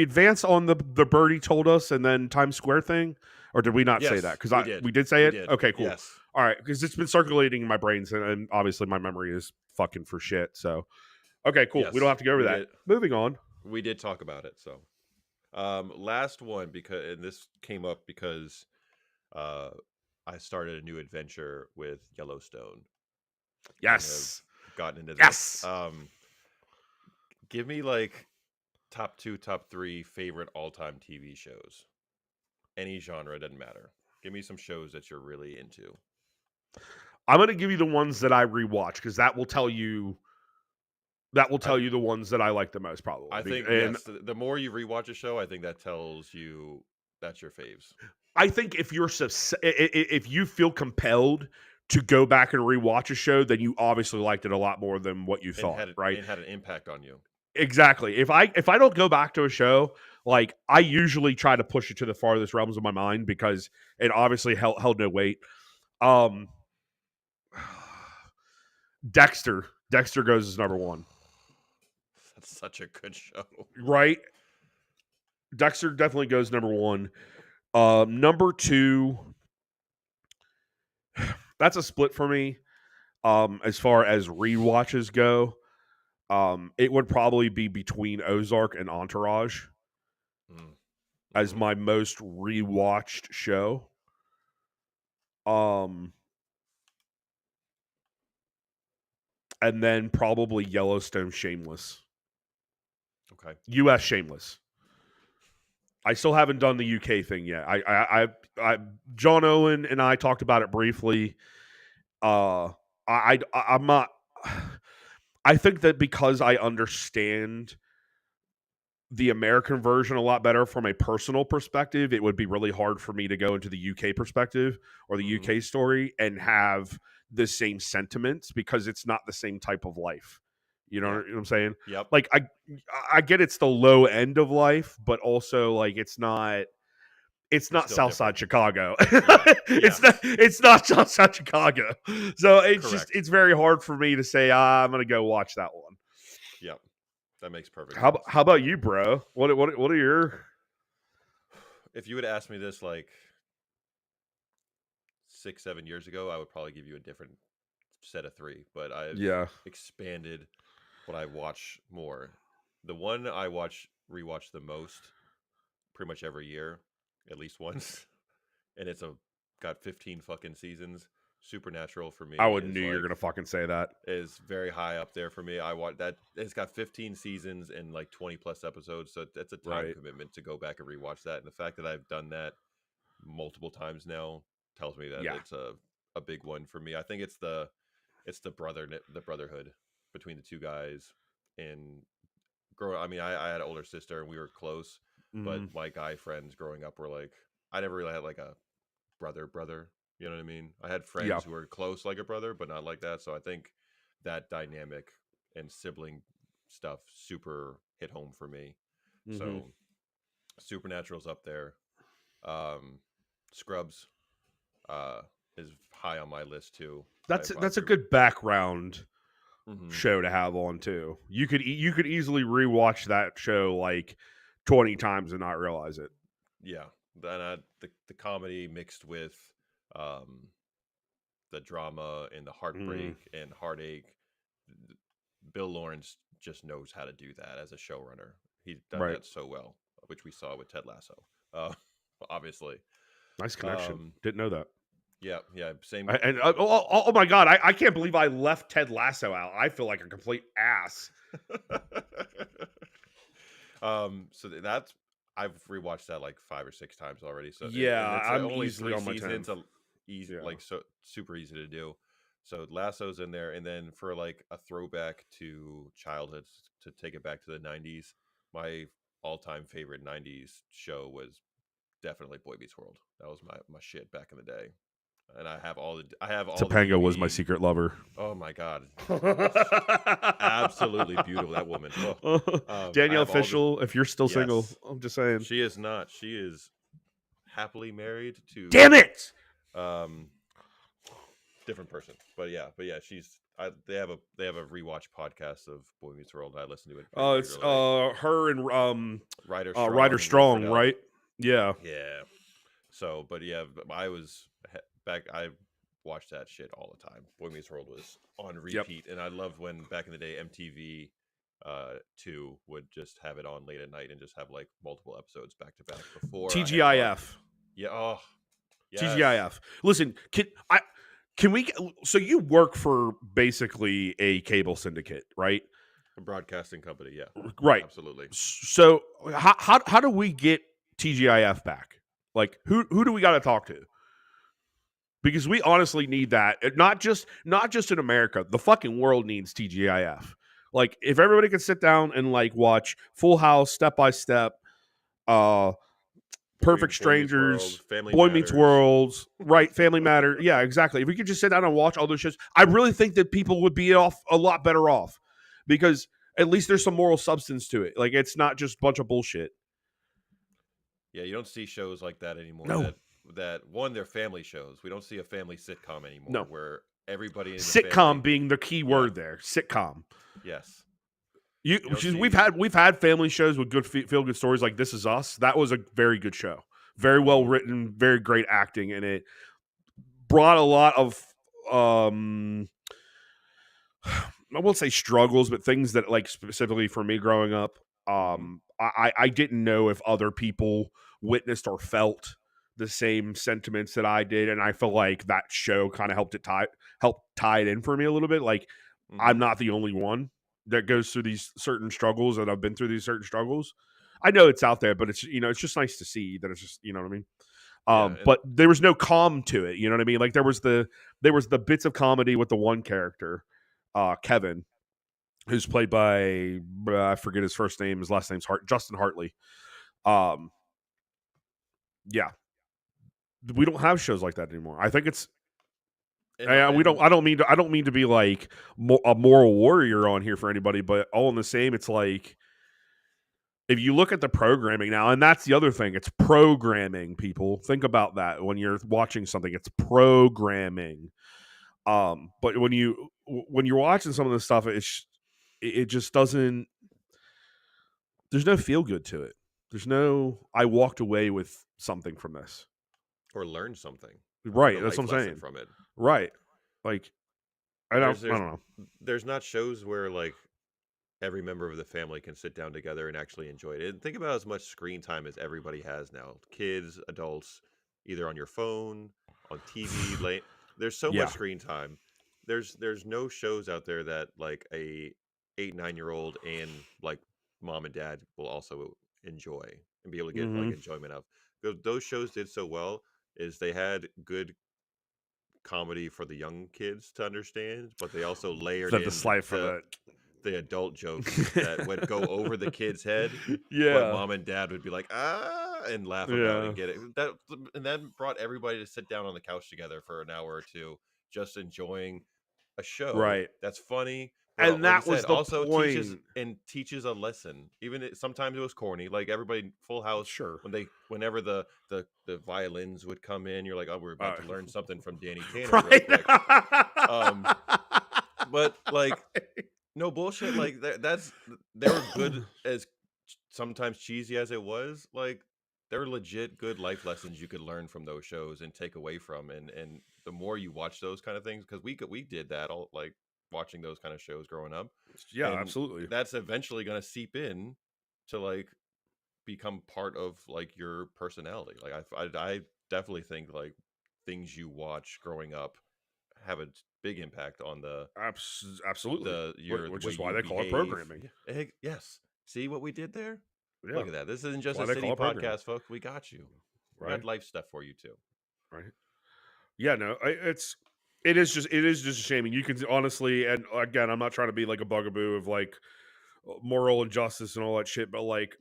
advance on the Birdie told us and then Times Square thing, or did we not say that? Yes, Because we did. we did say We it. did. Okay, cool. Yes. All right, because it's been circulating in my brains, and obviously my memory is fucking for shit. So, okay, cool. We don't Yes, have to go over we that. did. Moving on. We did talk about it. So, last one, because and this came up because uh, I started a new adventure with Yellowstone. Yes. Have gotten into Yes. this. Give me like top 2, top 3 favorite all-time TV shows. Any genre, doesn't matter. Give me some shows that you're really into. I'm gonna give you the ones that I rewatch because that will tell you. That will tell you the ones that I like the most, probably. I think and yes. The more you rewatch a show, I think that tells you that's your faves. I think if if you feel compelled to go back and rewatch a show, then you obviously liked it a lot more than what you thought, right? And had an impact on you. Exactly. If I don't go back to a show, like I usually try to push it to the farthest realms of my mind because it obviously held no weight. Dexter goes as number 1. That's such a good show. Right? Dexter definitely goes number 1. Number 2, that's a split for me. As far as rewatches go, it would probably be between Ozark and Entourage as my most rewatched show. And then probably Yellowstone Shameless. Okay. US Shameless. I still haven't done the UK thing yet. John Owen and I talked about it briefly. I'm not. I think that because I understand the American version a lot better from a personal perspective, it would be really hard for me to go into the UK perspective or the UK story and have the same sentiments because it's not the same type of life. You know what I'm saying? Yep. Like I get it's the low end of life, but also like it's not Southside Chicago. It's not Southside Chicago. So it's very hard for me to say I'm going to go watch that one. Yep. That makes perfect sense. How about you, bro? What are your? If you would ask me this like 6-7 years ago, I would probably give you a different set of 3, but I've expanded what I watch more. The one I rewatch the most pretty much every year, at least once, and it's got 15 fucking seasons, Supernatural for me I would is knew you were like gonna fucking say that. is very high up there for me. I want that. It's got 15 seasons and like 20 plus episodes, so that's a time Right. commitment to go back and rewatch that. And the fact that I've done that multiple times now tells me that Yeah. it's a big one for me. I think it's the brotherhood between the two guys. And I mean, I had an older sister and we were close, but Mhm. my guy friends growing up were like, I never really had like a brother. You know what I mean? I had Yeah. friends who were close like a brother, but not like that. So I think that dynamic and sibling stuff super hit home for me. Mhm. So Supernatural's up there. Scrubs is high on my list too. That's a good background Mm-hmm. show to have on too. You could easily rewatch that show like 20 times and not realize it. Yeah, then the comedy mixed with um, the drama and the heartbreak and heartache. Bill Lawrence just knows how to do that as a showrunner. He's done Right. that so well, which we saw with Ted Lasso. Uh, obviously, Nice connection. Um, Didn't know that. yeah, same. Oh my god, I can't believe I left Ted Lasso out. I feel like a complete ass. So that's I've rewatched that like 5 or 6 times already. So Yeah, and it's I'm only easily 3 on my seasons, 10th. easy Yeah. like so super easy to do. So Lasso's in there, and then for like a throwback to childhood, to take it back to the 90s, my all-time favorite 90s show was definitely Boy Meets World. That was my shit back in the day. And I have all the Topanga was my DVD. secret lover. Oh my god. Absolutely beautiful, that woman. I Danielle have all the Fishel, if you're still single, Yes. I'm just saying. She is not. She is happily married to Damn it! um different person. But yeah, she's they have a rewatch podcast of Boy Meets World. I listen to it pretty It's regularly. her and Ryder Strong. Ryder and Will Strong, Friedle. right? Yeah. Yeah. So, but yeah, I was back. I watched that shit all the time. Boy Meets World was on repeat, and I loved when back in the day MTV 2 would just have it on late at night and just have like multiple episodes back to back before TGIF. Yeah. Oh. Yes. TGIF. Listen, can we? So you work for basically a cable syndicate, right? A broadcasting company. Yeah. Right. Absolutely. So how do we get TGIF back? Like who do we got to talk to? Because we honestly need that. Not just in America. The fucking world needs TGIF. Like if everybody could sit down and like watch Full House, Step by Step, Perfect Strangers, Boy Meets World, right? Family Matter. Yeah, exactly. If we could just sit down and watch all those shows, I really think that people would be off a lot better off because at least there's some moral substance to it. Like it's not just a bunch of bullshit. Yeah, you don't see shows like that anymore. No. That one, they're family shows. We don't see a family sitcom anymore. No. Where everybody in the sitcom family, being the key word there. Sitcom. Yes. We've had family shows with good feel good stories like This Is Us. That was a very good show. Very well written, very great acting, and it brought a lot of I won't say struggles, but things that like specifically for me growing up, I didn't know if other people witnessed or felt the same sentiments that I did, and I feel like that show kind of helped tie it in for me a little bit. Like I'm not the only one that goes through these certain struggles, and I've been through these certain struggles. I know it's out there, but it's it's just nice to see that it's just what I mean. But there was no calm to it, you know what I mean? Like there was the bits of comedy with the one character, Kevin, who's played by I forget his first name, his last name's Justin Hartley. Yeah, we don't have shows like that anymore. I think it's we don't. I don't mean to be like a moral warrior on here for anybody, but all in the same, it's like if you look at the programming now, and that's the other thing, it's programming. People think about that when you're watching something. It's programming. But when you're watching some of this stuff, it just doesn't. There's no feel good to it. There's no. I walked away with something from this, or learned something. Right, that's what I'm saying. From it, right? Like, I don't know. There's not shows where like every member of the family can sit down together and actually enjoy it. And think about as much screen time as everybody has now. Kids, adults, either on your phone, on TV. there's so Yeah. much screen time. There's no shows out there that like a 8, 9-year-old and like mom and dad will also enjoy and be able to get like Mm-hmm. enjoyment of. Those shows did so well is they had good comedy for the young kids to understand, but they also layered The in slight for the adult jokes that would go over the kid's head, but Yeah. mom and dad would be like, and laugh about and get it. And that brought everybody to sit down on the couch together for an hour or two, just enjoying a show Right. that's funny, but And like I that was said, the also point. teaches a lesson. Even sometimes it was corny, like everybody Full House. Sure. Whenever the violins would come in, you're like, oh, we're about to learn something from Danny Tanner real Right. quick. But like, no bullshit. Like they were good as sometimes cheesy as it was. Like they're legit good life lessons you could learn from those shows and take away from. And the more you watch those kind of things, because we did that all like watching those kind of shows growing up. Yeah, And absolutely. that's eventually going to seep in to like become part of like your personality. Like I definitely think like things you watch growing up have a big impact on Absolutely. the Which way is why you they call it behave. programming. Yes. See what we did there? Yeah. Look at that. This isn't just Why a they city call it programming. podcast, folks. We got you. We Right. got life stuff for you too. Right. Yeah, no, it is just a shame. And you can honestly, and again, I'm not trying to be like a bugaboo of like moral injustice and all that shit, but like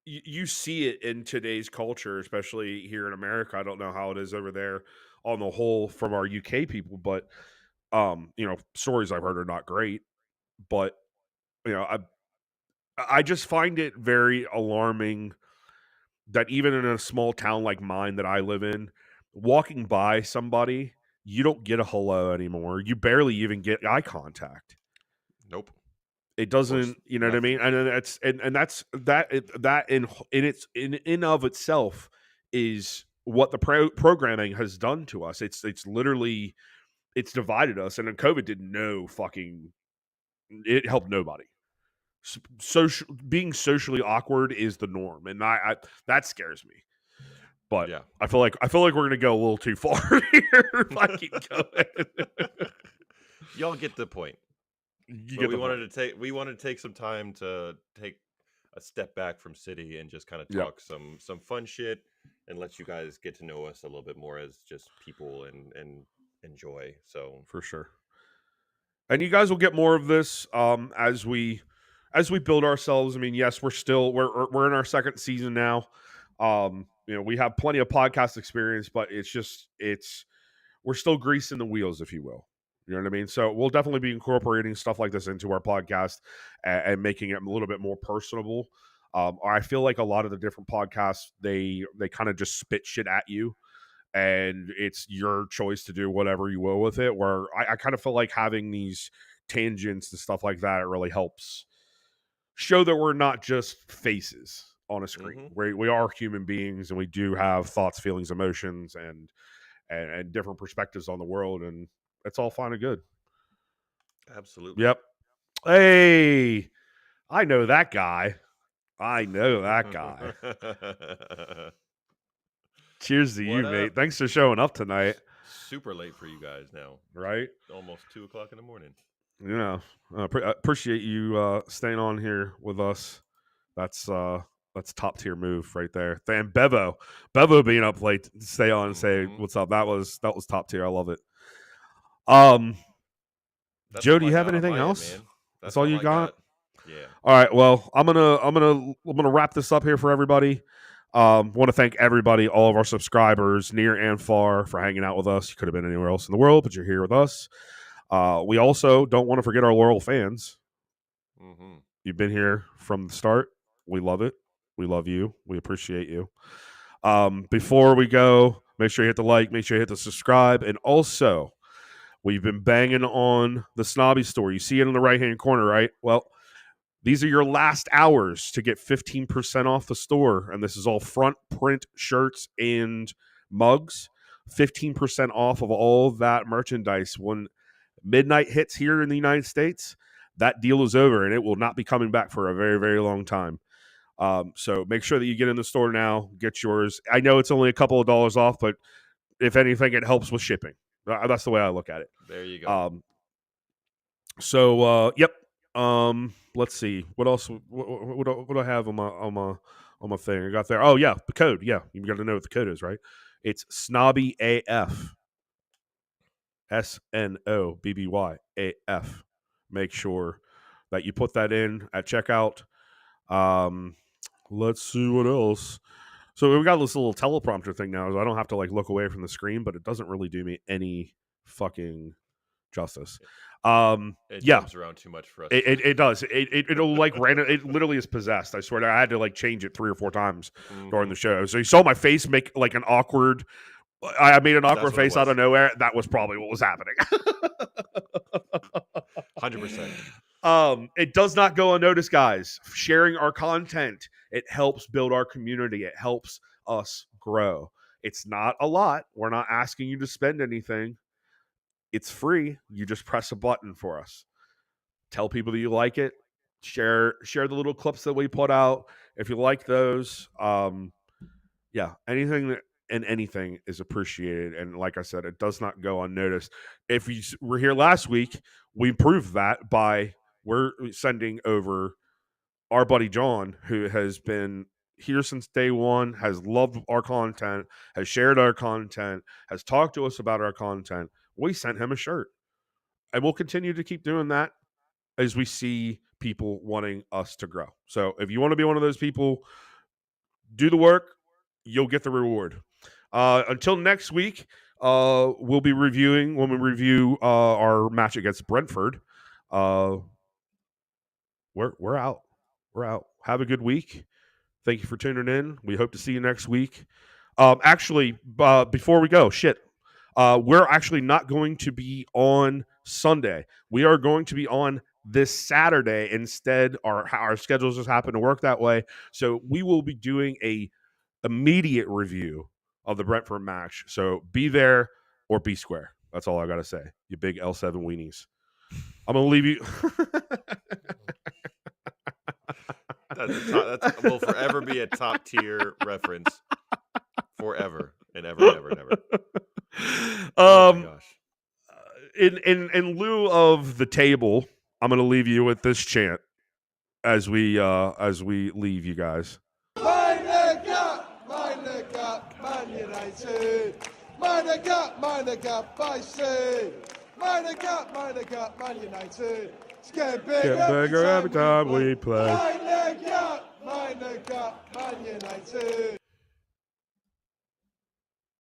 you see it in today's culture, especially here in America. I don't know how it is over there on the whole from our UK people, but stories I've heard are not great. But I just find it very alarming that even in a small town like mine that I live in, walking by somebody, you don't get a hello anymore. You barely even get eye contact. Nope. It Of course, doesn't, you know what I mean? nothing. And that's and that's that in of itself is what the programming has done to us. It's literally it's divided us, and then COVID did no fucking. It helped nobody. Being socially awkward is the norm, and I that scares me. But Yeah. I feel like we're gonna go a little too far here if I keep going. Y'all get the point. You But get we the wanted point. to take some time to take a step back from city and just kind of Yep. talk some fun shit and let you guys get to know us a little bit more as just people and enjoy. So For sure. And you guys will get more of this as we build ourselves. I mean, yes, we're in our second season now. We have plenty of podcast experience, but we're still greasing the wheels, if you will. You know what I mean? So we'll definitely be incorporating stuff like this into our podcast and making it a little bit more personable. I feel like a lot of the different podcasts they kind of just spit shit at you, and it's your choice to do whatever you will with it. Where I kind of feel like having these tangents and stuff like that, it really helps show that we're not just faces on a screen. We are human beings, and we do have thoughts, feelings, emotions, and different perspectives on the world, and it's all fine and good. absolutely. Yep. Hey, I know that guy. I know that guy. Cheers to you, mate. Thanks for showing up tonight. Super late for you guys now. Right? Almost 2:00 in the morning. Yeah. Appreciate you staying on here with us. That's top tier move right there. And Bevo being up late to stay on and say what's up. That was top tier. I love it. Joe, do you have anything else? Man. That's all you got? Yeah. All right. Well, I'm gonna wrap this up here for everybody. Want to thank everybody, all of our subscribers, near and far, for hanging out with us. You could have been anywhere else in the world, but you're here with us. We also don't want to forget our loyal fans. You've been here from the start. We love it. We love you. We appreciate you. Before we go, make sure you hit the like, make sure you hit the subscribe, and also we've been banging on the Snobby store. You see it in the right-hand corner, right? Well, these are your last hours to get 15% off the store, and this is all front print shirts and mugs. 15% off of all that merchandise. When midnight hits here in the United States, that deal is over, and it will not be coming back for a very, very long time. So make sure that you get in the store now, get yours. I know it's only a couple of dollars off, but if anything, it helps with shipping. That's the way I look at it. There you go. Yep. Let's see what else. What do I have on my thing? I got there. Oh yeah, the code. Yeah, you got to know what the code is, right? It's Snobby AF. SNOBBY Make sure that you put that in at checkout. Let's see what else. So we got this little teleprompter thing now. I don't have to like look away from the screen, but it doesn't really do me any fucking justice. It jumps around too much for us. It does. It'll like random. It literally is possessed. I swear. I had to like change it 3 or 4 times during the show. So you saw my face make like an awkward. I made an awkward face out of nowhere. That was probably what was happening. 100%. It does not go unnoticed, guys. Sharing our content, it helps build our community. It helps us grow. It's not a lot. We're not asking you to spend anything. It's free. You just press a button for us. Tell people that you like it. Share the little clips that we put out. If you like those, anything is appreciated. And like I said, it does not go unnoticed. If you were here last week, we proved that by we're sending over our buddy John, who has been here since day one, has loved our content, has shared our content, has talked to us about our content. We sent him a shirt. And we'll continue to keep doing that as we see people wanting us to grow. So if you want to be one of those people, do the work, you'll get the reward. Until next week, we'll be reviewing when we review our match against Brentford. We're out. We're out. Have a good week. Thank you for tuning in. We hope to see you next week. Before we go, we're actually not going to be on Sunday. We are going to be on this Saturday instead. Our schedules just happen to work that way. So we will be doing a immediate review of the Brentford match. So be there or be square. That's all I got to say. You big L7 weenies. I'm going to leave you. That will forever be a top tier reference. Forever and ever and ever and ever. Oh my gosh. In lieu of the table, I'm going to leave you with this chant as we leave you guys. Meine Cup, Man United. Meine Cup, by Sea. Meine Cup, Man United. It's getting bigger Every time we play. Meine Cup, Man United.